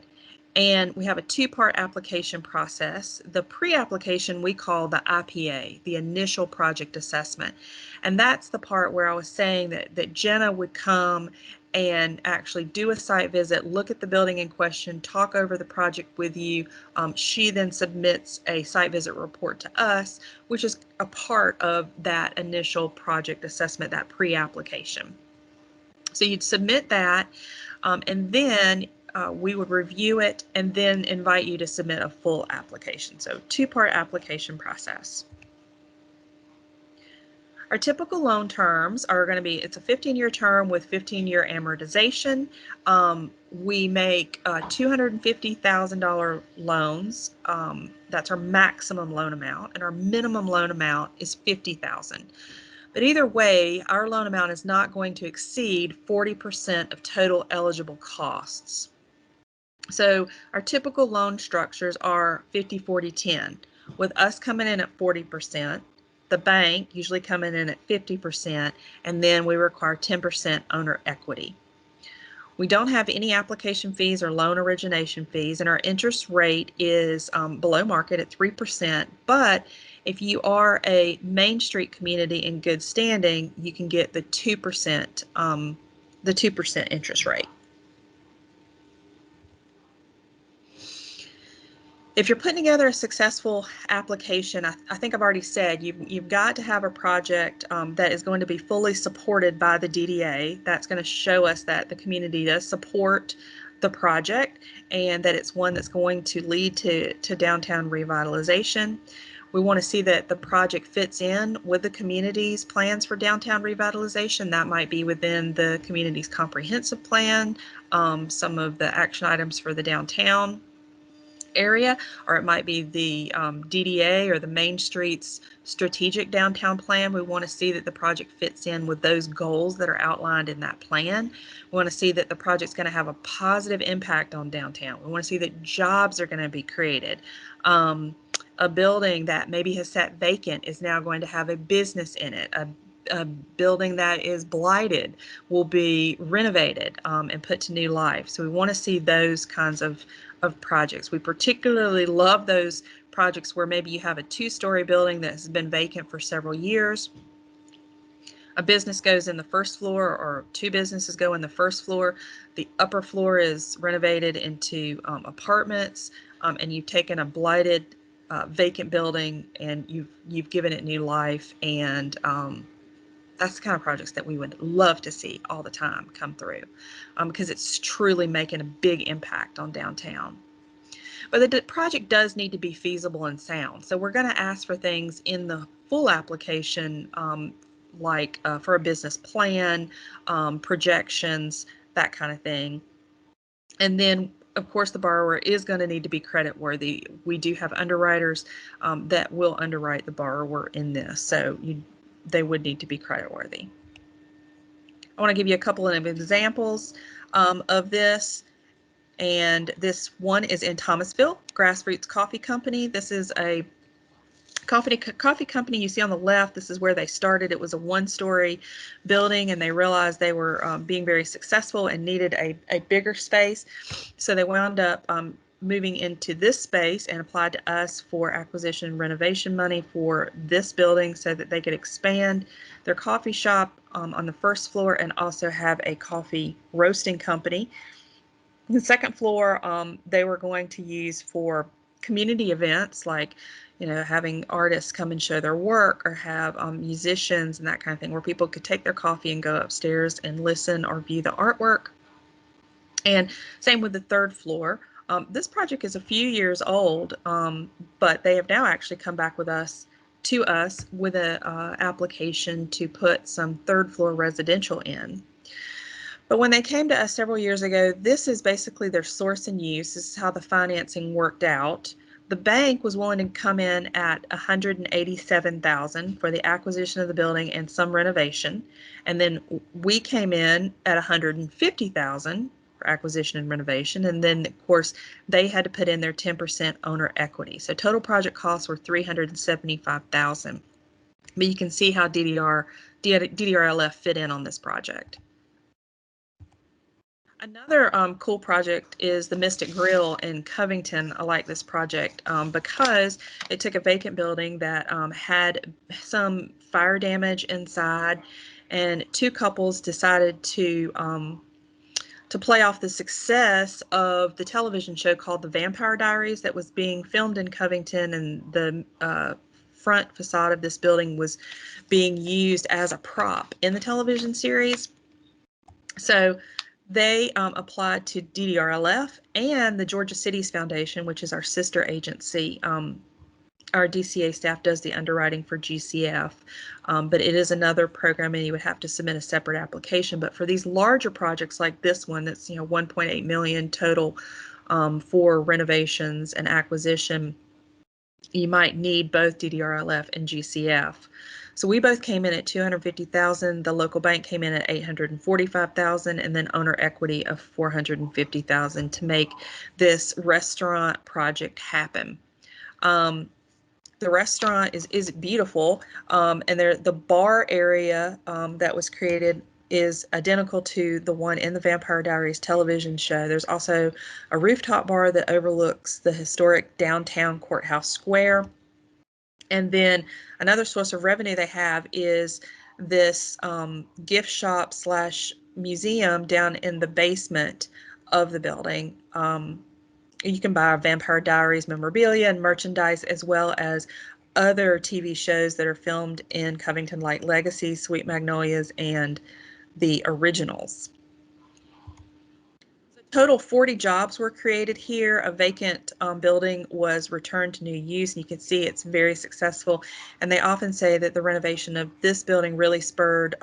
And we have a two-part application process. The pre-application we call the IPA, the initial project assessment. And that's the part where I was saying that Jenna would come and actually do a site visit, look at the building in question, talk over the project with you. She then submits a site visit report to us, which is a part of that initial project assessment, that pre-application. So you'd submit that, and then we would review it and then invite you to submit a full application. So two-part application process. Our typical loan terms are going to be, it's a 15-year term with 15-year amortization. We make $250,000 loans. That's our maximum loan amount, and our minimum loan amount is $50,000. But either way, our loan amount is not going to exceed 40% of total eligible costs. So our typical loan structures are 50-40-10, with us coming in at 40%, the bank usually coming in at 50%, and then we require 10% owner equity. We don't have any application fees or loan origination fees, and our interest rate is below market at 3%. But if you are a Main Street community in good standing, you can get the 2% interest rate. If you're putting together a successful application, I think I've already said you've got to have a project that is going to be fully supported by the DDA. That's going to show us that the community does support the project and that it's one that's going to lead to downtown revitalization. We want to see that the project fits in with the community's plans for downtown revitalization. That might be within the community's comprehensive plan, some of the action items for the downtown area, or it might be the DDA or the Main Street's strategic downtown plan. We want to see that the project fits in with those goals that are outlined in that plan. We want to see that the project's going to have a positive impact on downtown. We want to see that jobs are going to be created. A building that maybe has sat vacant is now going to have a business in it. A building that is blighted will be renovated and put to new life. So we want to see those kinds of projects. We particularly love those projects where maybe you have a two-story building that has been vacant for several years. A business goes in the first floor, or two businesses go in the first floor. The upper floor is renovated into apartments, and you've taken a blighted vacant building and you've given it new life, and that's the kind of projects that we would love to see all the time come through, because it's truly making a big impact on downtown. But the project does need to be feasible and sound. So we're going to ask for things in the full application, like for a business plan, projections, that kind of thing. And then, of course, the borrower is going to need to be credit worthy. We do have underwriters that will underwrite the borrower in this. So they would need to be creditworthy. I want to give you a couple of examples of this. And this one is in Thomasville, Grassroots Coffee Company. This is a coffee company you see on the left. This is where they started. It was a one-story building, and they realized they were being very successful and needed a bigger space. So they wound up moving into this space and applied to us for acquisition and renovation money for this building so that they could expand their coffee shop on the first floor and also have a coffee roasting company. The second floor they were going to use for community events, like having artists come and show their work, or have musicians and that kind of thing, where people could take their coffee and go upstairs and listen or view the artwork. And same with the third floor. This project is a few years old, but they have now actually come back with us with an application to put some third floor residential in. But when they came to us several years ago, this is basically their source and use. This is how the financing worked out. The bank was willing to come in at $187,000 for the acquisition of the building and some renovation, and then we came in at $150,000 for acquisition and renovation, and then of course they had to put in their 10% owner equity. So total project costs were $375,000. But you can see how DDRLF fit in on this project. Another cool project is the Mystic Grill in Covington. I like this project because it took a vacant building that had some fire damage inside, and two couples decided to play off the success of the television show called The Vampire Diaries that was being filmed in Covington, and the front facade of this building was being used as a prop in the television series. So they applied to DDRLF and the Georgia Cities Foundation, which is our sister agency. Our DCA staff does the underwriting for GCF, but it is another program, and you would have to submit a separate application. But for these larger projects like this one, that's 1.8 million total for renovations and acquisition, you might need both DDRLF and GCF. So we both came in at 250,000. The local bank came in at 845,000, and then owner equity of 450,000 to make this restaurant project happen. The restaurant is beautiful, and the bar area that was created is identical to the one in the Vampire Diaries television show. There's also a rooftop bar that overlooks the historic downtown Courthouse Square. And then another source of revenue they have is this gift shop / museum down in the basement of the building. You can buy Vampire Diaries memorabilia and merchandise, as well as other TV shows that are filmed in Covington, like Legacy, Sweet Magnolias, and the originals. Total 40 jobs were created here. A vacant building was returned to new use, and you can see it's very successful. And they often say that the renovation of this building really spurred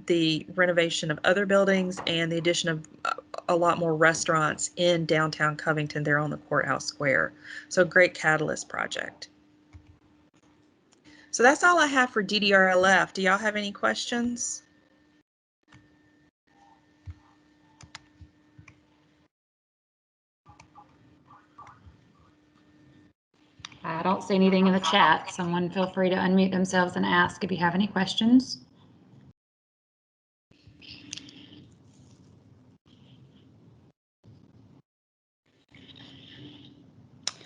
the renovation of other buildings and the addition of a lot more restaurants in downtown Covington there on the Courthouse Square. So great catalyst project. So that's all I have for DDRLF. Do y'all have any questions? I don't see anything in the chat. Someone feel free to unmute themselves and ask if you have any questions.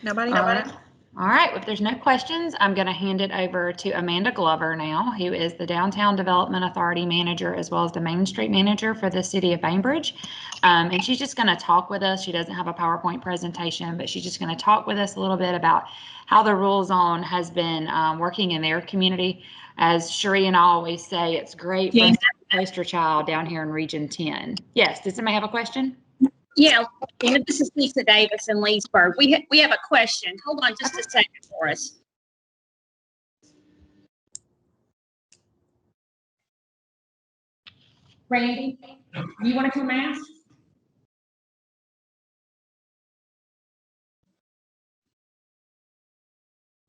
Nobody? All right. If there's no questions, I'm going to hand it over to Amanda Glover now, who is the Downtown Development Authority Manager, as well as the Main Street Manager for the City of Bainbridge. And she's just going to talk with us. She doesn't have a PowerPoint presentation, but she's just going to talk with us a little bit about how the Rural Zone has been working in their community. As Sheree and I always say, it's great for the poster child down here in Region 10. Yes, does somebody have a question? Yeah, this is Lisa Davis in Leesburg. We have a question. Hold on just a second for us. Randy, you want to come ask?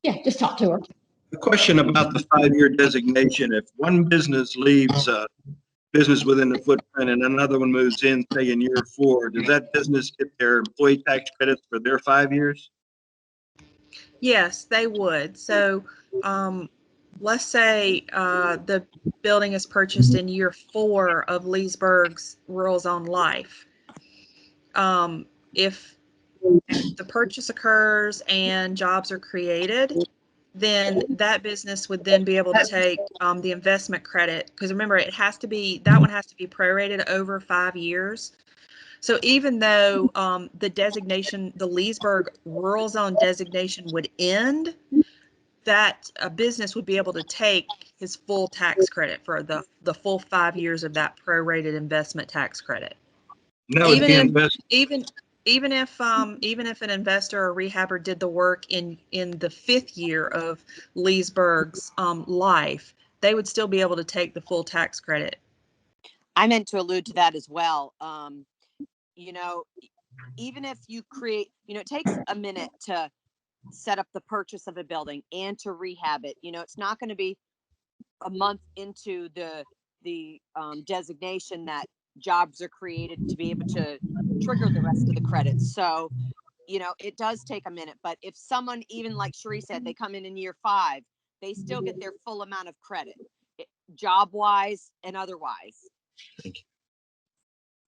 Yeah, just talk to her. A question about the 5-year designation. If one business leaves business within the footprint and another one moves in, say in year 4, does that business get their employee tax credits for their 5 years? Yes, they would. So let's say the building is purchased in year 4 of Leesburg's Rural Zone Life. If the purchase occurs and jobs are created, then that business would then be able to take the investment credit, because remember, that one has to be prorated over 5 years. So even though the designation, the Leesburg Rural Zone designation would end, that a business would be able to take his full tax credit for the full 5 years of that prorated investment tax credit. No, Even if an investor or rehabber did the work in the 5th year of Leesburg's life, they would still be able to take the full tax credit. I meant to allude to that as well. Even if you create, it takes a minute to set up the purchase of a building and to rehab it. It's not going to be a month into the designation that jobs are created to be able to trigger the rest of the credits. So, it does take a minute, but if someone, even like Sheree said, they come in year 5, they still get their full amount of credit, job wise and otherwise.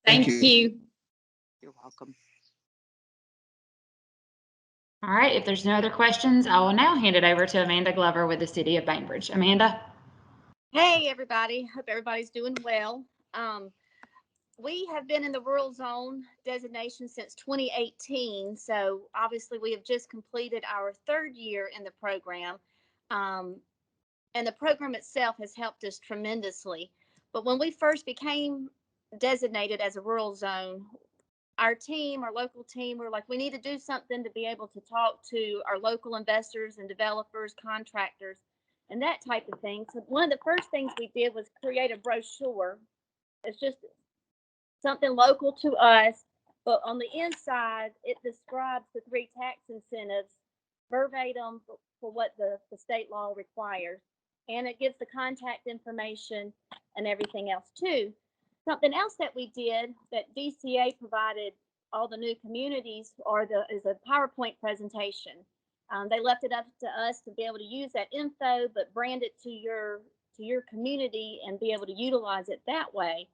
Thank you. You're welcome. All right, if there's no other questions, I will now hand it over to Amanda Glover with the City of Bainbridge. Amanda? Hey, everybody. Hope everybody's doing well. We have been in the rural zone designation since 2018. So obviously we have just completed our 3rd year in the program. And the program itself has helped us tremendously. But when we first became designated as a rural zone, our local team, were like, we need to do something to be able to talk to our local investors and developers, contractors, and that type of thing. So one of the first things we did was create a brochure. It's just something local to us, but on the inside, it describes the 3 tax incentives verbatim for what the state law requires. And it gives the contact information and everything else too. Something else that we did that DCA provided all the new communities is a PowerPoint presentation. They left it up to us to be able to use that info, but brand it to your community and be able to utilize it that way.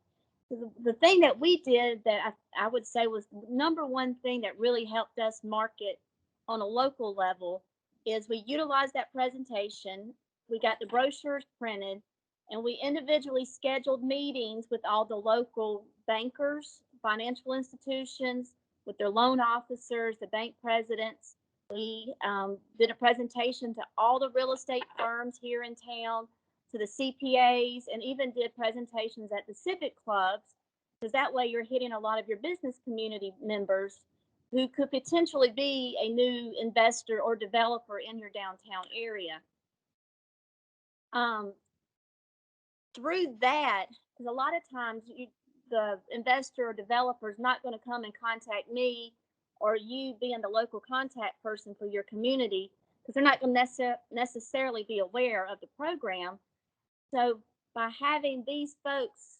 So the thing that we did that I would say was the number one thing that really helped us market on a local level is we utilized that presentation. We got the brochures printed, and we individually scheduled meetings with all the local bankers, financial institutions, with their loan officers, the bank presidents. We did a presentation to all the real estate firms here in town, to the CPAs, and even did presentations at the civic clubs, because that way you're hitting a lot of your business community members who could potentially be a new investor or developer in your downtown area. Through that, because a lot of times the investor or developer is not going to come and contact me or you being the local contact person for your community, because they're not going to necessarily be aware of the program. So by having these folks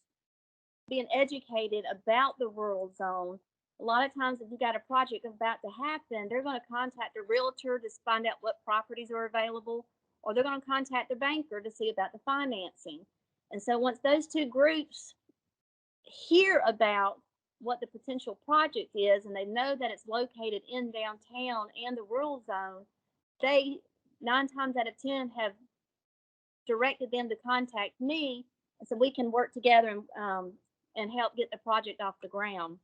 being educated about the rural zone, a lot of times if you got a project about to happen, they're going to contact a realtor to find out what properties are available, or they're going to contact the banker to see about the financing. And so once those 2 groups hear about what the potential project is and they know that it's located in downtown and the rural zone, they 9 times out of 10 have directed them to contact me, so we can work together and help get the project off the ground.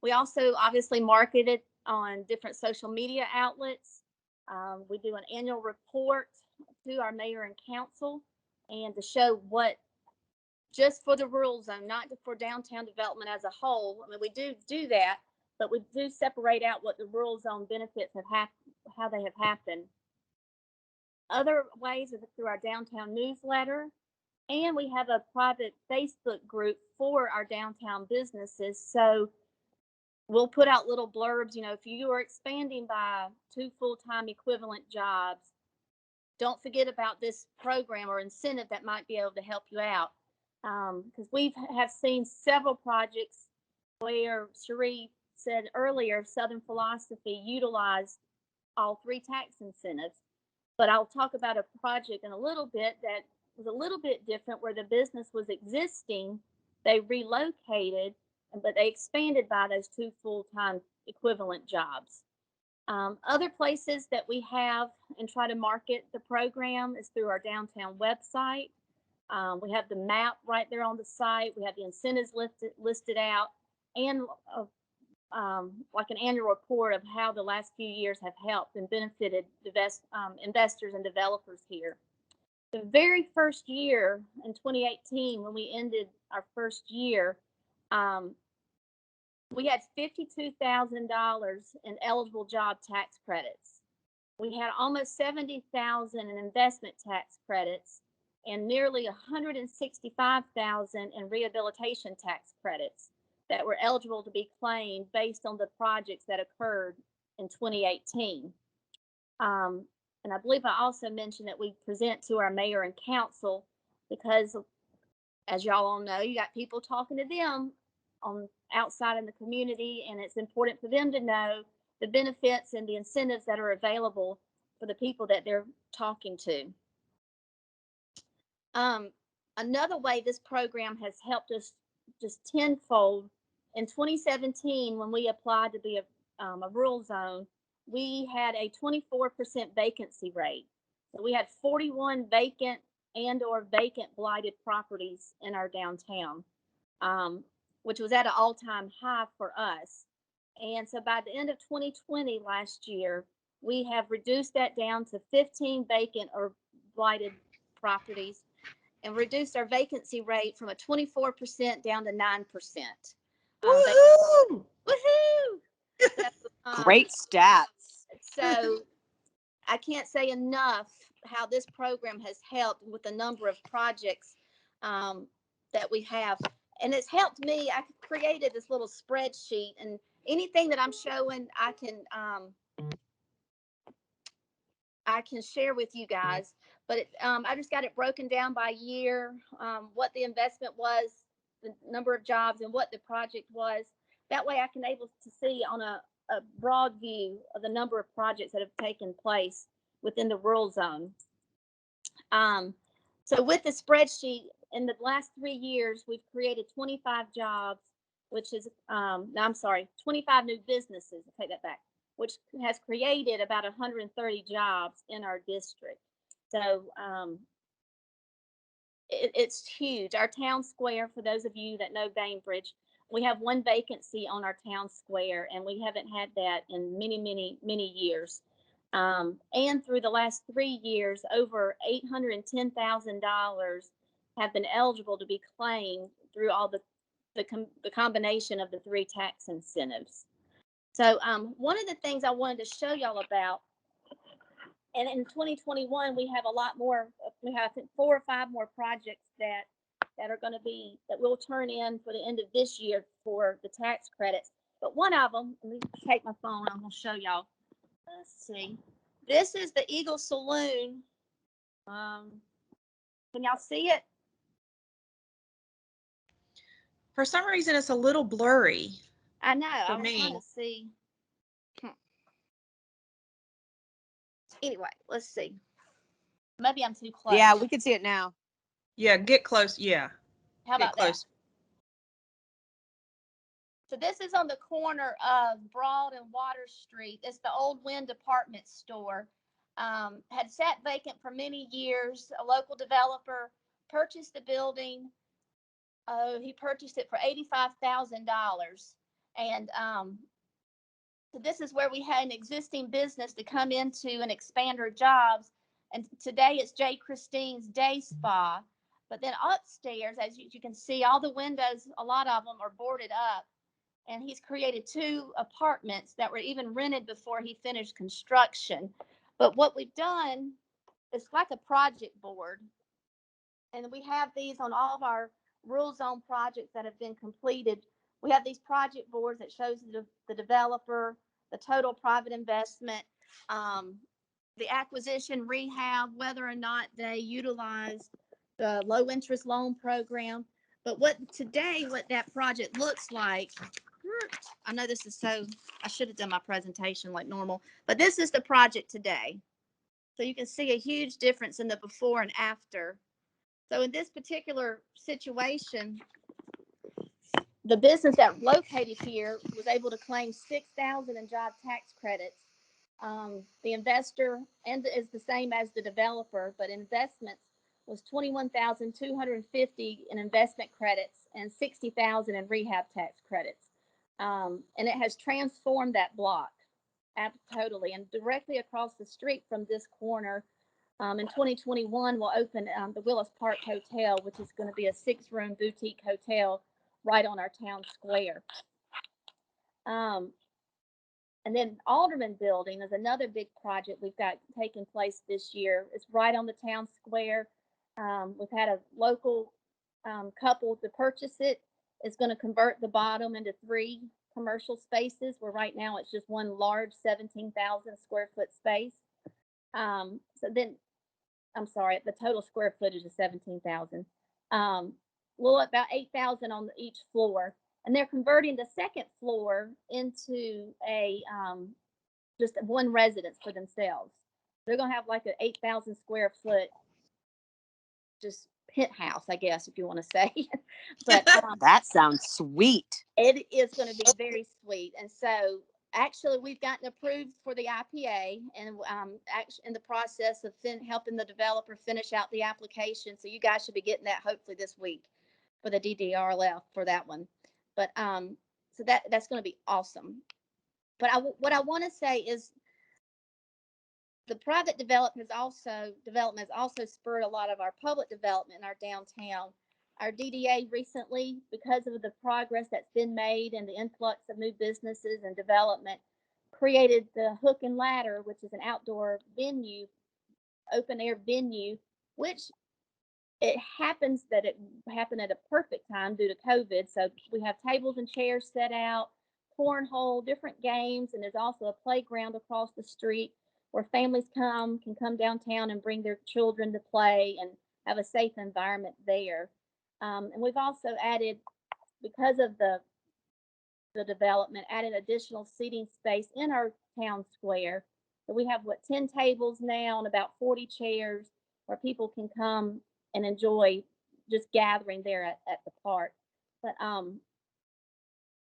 We also obviously market it on different social media outlets. We do an annual report to our mayor and council, and to show what, just for the rural zone, not for downtown development as a whole. I mean, we do that, but we do separate out what the rural zone benefits how they have happened. Other ways are through our downtown newsletter, and we have a private Facebook group for our downtown businesses. So we'll put out little blurbs, if you are expanding by 2 full-time equivalent jobs, don't forget about this program or incentive that might be able to help you out. Because we have seen several projects where Cherie said earlier, Southern Philosophy utilized all 3 tax incentives. But I'll talk about a project in a little bit that was a little bit different, where the business was existing. They relocated, but they expanded by those 2 full-time equivalent jobs. Other places that we have and try to market the program is through our downtown website. We have the map right there on the site. We have the incentives listed out, and like an annual report of how the last few years have helped and benefited investors and developers here. The very first year in 2018, when we ended our first year, we had $52,000 in eligible job tax credits. We had almost $70,000 in investment tax credits and nearly $165,000 in rehabilitation tax credits that were eligible to be claimed based on the projects that occurred in 2018. And I believe I also mentioned that we present to our mayor and council because, as y'all all know, you got people talking to them on outside in the community, and it's important for them to know the benefits and the incentives that are available for the people that they're talking to. Another way this program has helped us just tenfold in 2017, when we applied to be a rural zone, we had a 24% vacancy rate. So we had 41 vacant and or vacant blighted properties in our downtown, which was at an all-time high for us. And so by the end of 2020 last year, we have reduced that down to 15 vacant or blighted properties and reduced our vacancy rate from a 24% down to 9%. Woohoo! Woohoo! So, Great stats. So I can't say enough how this program has helped with the number of projects that we have. And it's helped me. I created this little spreadsheet, and anything that I'm showing, I can share with you guys. But I just got it broken down by year, what the investment was, the number of jobs, and what the project was. That way I can able to see on a broad view of the number of projects that have taken place within the rural zone. So with the spreadsheet, in the last 3 years, we've created 25 jobs, which is, I'm sorry, 25 new businesses, I'll take that back, which has created about 130 jobs in our district. So it's huge. Our town square, for those of you that know Bainbridge, we have 1 vacancy on our town square, and we haven't had that in many years. And through the last 3 years, over $810,000 have been eligible to be claimed through all the combination of the 3 tax incentives. So one of the things I wanted to show y'all about, and in 2021, we have a lot more, we have I think 4 or 5 more projects that are going to be, that will turn in for the end of this year for the tax credits. But one of them, let me take my phone, I'm going to show y'all. Let's see. This is the Eagle Saloon. Can y'all see it? For some reason, it's a little blurry. I know. For I was me. trying to see. Anyway, let's see. Maybe I'm too close. Yeah, we can see it now. Yeah, get close. Yeah. How Get about close. that? So this is on the corner of Broad and Water Street. It's the old Wynn department store. Had sat vacant for many years. A local developer purchased the building. He purchased it for $85,000. And so this is where we had an existing business to come into and expand our jobs. And today it's J. Christine's Day Spa. But then upstairs, as you can see, all the windows, a lot of them are boarded up. And he's created 2 apartments that were even rented before he finished construction. But what we've done is like a project board. And we have these on all of our rural zone projects that have been completed. We have these project boards that shows the developer, the total private investment, the acquisition, rehab, whether or not they utilize the low interest loan program. But what that project looks like, I know this is I should have done my presentation like normal, but this is the project today. So you can see a huge difference in the before and after. So in this particular situation, the business that located here was able to claim $6,000 in job tax credits. The investor is the same as the developer, but investments was $21,250 in investment credits and $60,000 in rehab tax credits. And it has transformed that block totally. And directly across the street from this corner, in 2021, we'll open the Willis Park Hotel, which is going to be a 6-room boutique hotel right on our town square. And then Alderman Building is another big project we've got taking place this year. It's right on the town square. We've had a local couple to purchase it. It's going to convert the bottom into 3 commercial spaces, where right now it's just one large 17,000 square foot space. So then, I'm sorry, the total square footage is 17,000. Well, about 8,000 on each floor. And they're converting the second floor into a just one residence for themselves. They're going to have like an 8,000 square foot just penthouse, I guess, if you want to say. But That sounds sweet. it is going to be very sweet. And so actually we've gotten approved for the IPA, and actually in the process of helping the developer finish out the application. So you guys should be getting that hopefully this week for the DDRLF for that one. But so that's going to be awesome. But what I want to say is the private development has also spurred a lot of our public development in our downtown. Our DDA recently, because of the progress that's been made and the influx of new businesses and development, created the Hook and Ladder, which is an outdoor venue, open air venue, which it happens that it happened at a perfect time due to COVID. So we have tables and chairs set out, cornhole, different games, and there's also a playground across the street where families can come downtown and bring their children to play and have a safe environment there. And we've also added, because of the development, added additional seating space in our town square. So we have 10 tables now and about 40 chairs where people can come and enjoy just gathering there at the park. But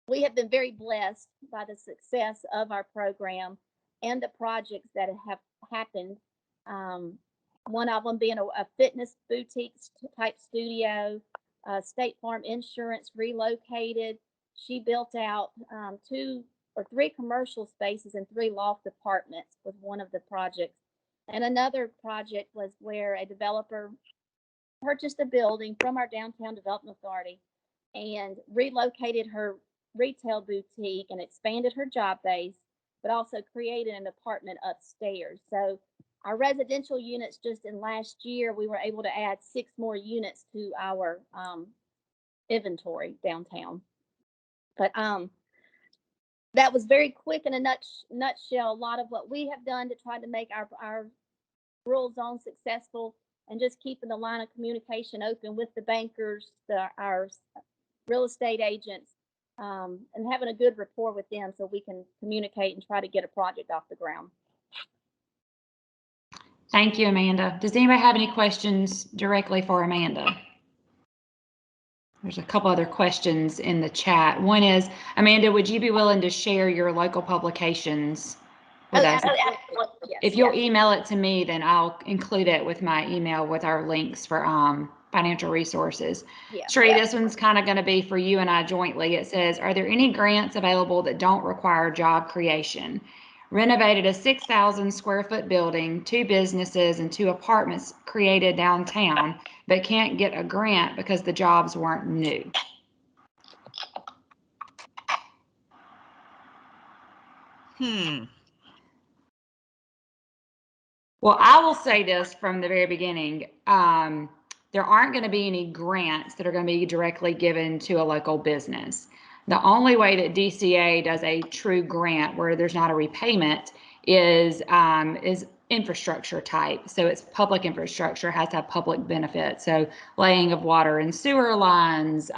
we have been very blessed by the success of our program and the projects that have happened. One of them being a fitness boutique type studio. State Farm Insurance relocated. She built out 2 or 3 commercial spaces and 3 loft apartments with one of the projects. And another project was where a developer purchased a building from our Downtown Development Authority and relocated her retail boutique and expanded her job base, but also created an apartment upstairs. So our residential units, just in last year, we were able to add 6 more units to our inventory downtown. But that was very quick in a nutshell, a lot of what we have done to try to make our rural zone successful, and just keeping the line of communication open with the bankers, our real estate agents, and having a good rapport with them so we can communicate and try to get a project off the ground. Thank you, Amanda. Does anybody have any questions directly for Amanda? There's a couple other questions in the chat. One is, Amanda, would you be willing to share your local publications with us? Yes, If you'll email it to me, then I'll include it with my email with our links for financial resources. Yeah. Sheree, this one's kind of going to be for you and I jointly. It says, are there any grants available that don't require job creation? Renovated a 6,000 square foot building, 2 businesses and 2 apartments created downtown, but can't get a grant because the jobs weren't new. Well, I will say this from the very beginning. There aren't going to be any grants that are going to be directly given to a local business. The only way that DCA does a true grant where there's not a repayment is infrastructure type. So it's public infrastructure, has to have public benefits. So laying of water and sewer lines,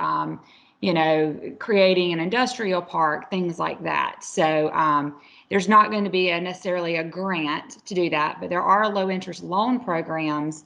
creating an industrial park, things like that. So there's not going to be necessarily a grant to do that, but there are low interest loan programs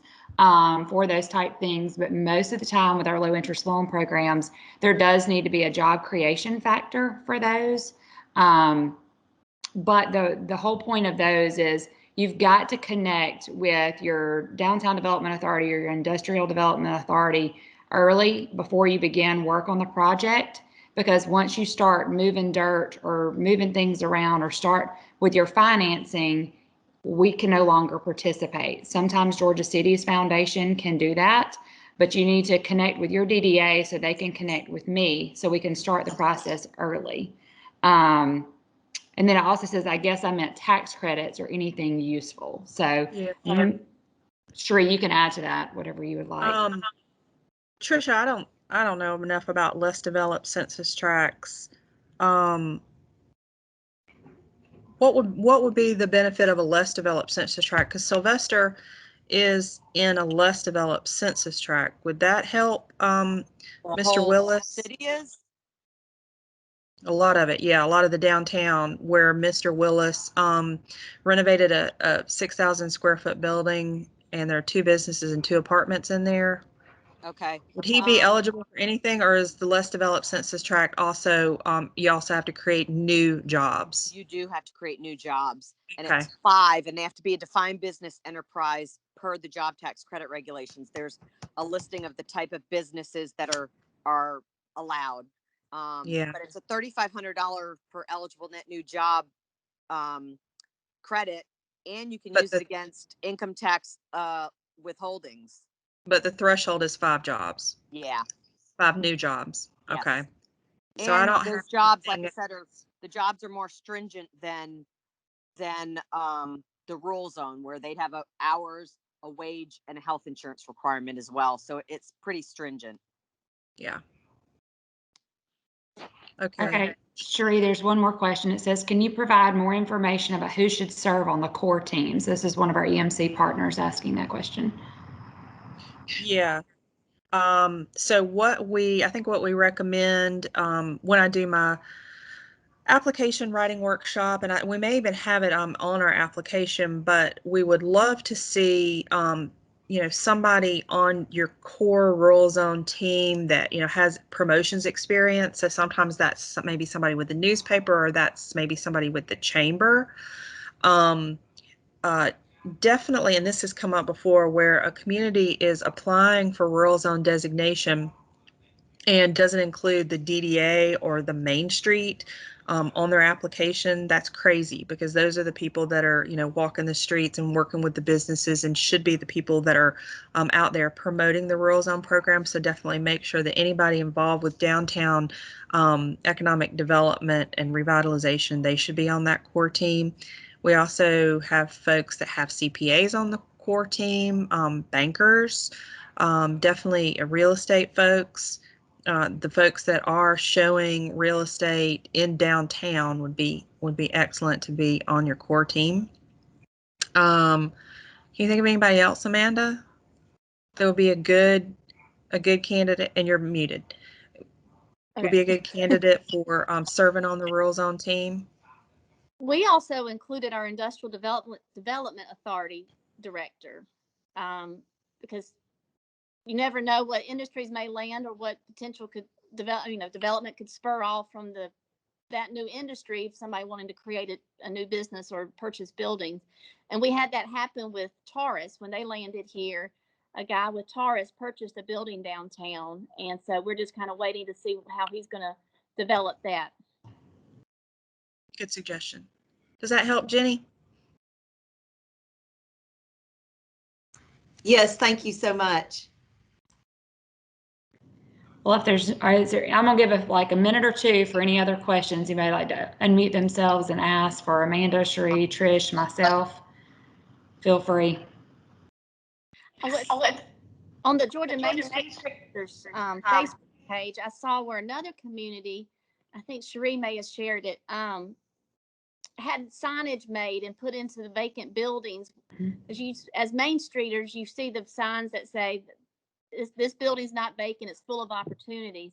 for those type things. But most of the time with our low interest loan programs, there does need to be a job creation factor for those. But the whole point of those is you've got to connect with your Downtown Development Authority or your Industrial Development Authority early before you begin work on the project. Because once you start moving dirt or moving things around or start with your financing, we can no longer participate. Sometimes Georgia City's foundation can do that, but you need to connect with your DDA so they can connect with me so we can start the process early. And then it also says, I guess I meant tax credits or anything useful. So Yeah. Sheree, you can add to that, whatever you would like. Trisha, I don't know enough about less developed census tracts. What would be the benefit of a less developed census tract? Because Sylvester is in a less developed census tract. Would that help, Mr. Willis? City is? A lot of it, yeah. A lot of the downtown where Mr. Willis renovated a 6,000 square foot building, and there are 2 businesses and 2 apartments in there. Okay. Would he be Um, eligible for anything, or is the less developed census tract also, you also have to create new jobs? You do have to create new jobs, and Okay. it's 5, and they have to be a defined business enterprise per the job tax credit regulations. There's a listing of the type of businesses that are allowed. Yeah. But it's a $3,500 per eligible net new job credit, and you can But use it against income tax withholdings. But the threshold is 5 jobs, Yeah. 5 new jobs. Yes. Okay. So I And don't have those jobs, like I anything- said, the jobs are more stringent than the rural zone, where they'd have hours, a wage, and a health insurance requirement as well. So it's pretty stringent. Yeah. Okay. Okay, Cherie, there's one more question. It says, can you provide more information about who should serve on the core teams? This is one of our EMC partners asking that question. Yeah. So I think what we recommend, when I do my application writing workshop, and we may even have it on our application, but we would love to see somebody on your core rural zone team that has promotions experience. So sometimes that's maybe somebody with the newspaper, or that's maybe somebody with the chamber. Definitely, and this has come up before, where a community is applying for rural zone designation and doesn't include the DDA or the Main Street on their application. That's crazy, because those are the people that are, walking the streets and working with the businesses, and should be the people that are out there promoting the rural zone program. So definitely make sure that anybody involved with downtown economic development and revitalization, they should be on that core team. We also have folks that have CPAs on the core team, bankers, definitely real estate folks. The folks that are showing real estate in downtown would be excellent to be on your core team. Can you think of anybody else, Amanda, that would be a good candidate? And you're muted. Would be a good candidate for serving on the rural zone team? We also included our industrial development authority director, because you never know what industries may land or what potential could development could spur off from that new industry, if somebody wanting to create a new business or purchase buildings. And we had that happen with Taurus when they landed here. A guy with Taurus purchased a building downtown, and so we're just kind of waiting to see how he's going to develop that. Good suggestion. Does that help, Jenny? Yes, thank you so much. Well, if I'm gonna give a minute or two for any other questions. You may like to unmute themselves and ask for Amanda, Cherie, Trish, myself. Feel free. On the Georgia Main Street Facebook page, I saw where another community, I think Cherie may have shared it, had signage made and put into the vacant buildings. As Main Streeters, you see the signs that say, this building's not vacant, it's full of opportunities.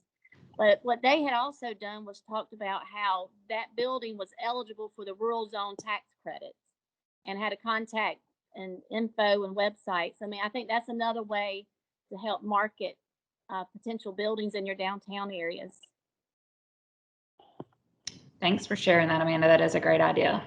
But what they had also done was talked about how that building was eligible for the rural zone tax credits, and had a contact and info and websites. I mean, I think that's another way to help market potential buildings in your downtown areas. Thanks for sharing that, Amanda. That is a great idea.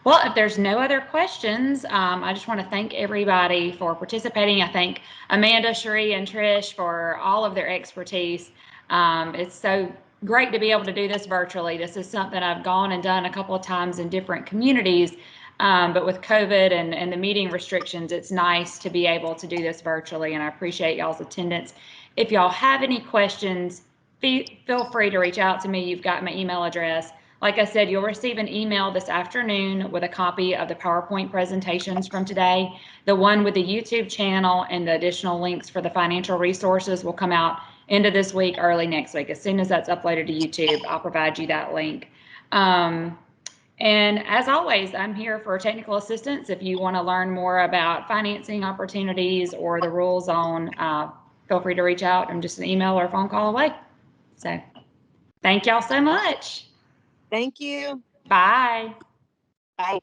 Well, if there's no other questions, I just want to thank everybody for participating. I thank Amanda, Cherie, and Trish for all of their expertise. It's so great to be able to do this virtually. This is something I've gone and done a couple of times in different communities, but with COVID and the meeting restrictions, it's nice to be able to do this virtually, and I appreciate y'all's attendance. If y'all have any questions, feel free to reach out to me. You've got my email address. Like I said, you'll receive an email this afternoon with a copy of the PowerPoint presentations from today. The one with the YouTube channel and the additional links for the financial resources will come out end of this week, early next week. As soon as that's uploaded to YouTube, I'll provide you that link. And as always, I'm here for technical assistance. If you want to learn more about financing opportunities or the rural zone, feel free to reach out. I'm just an email or a phone call away. So thank y'all so much. Thank you. Bye. Bye.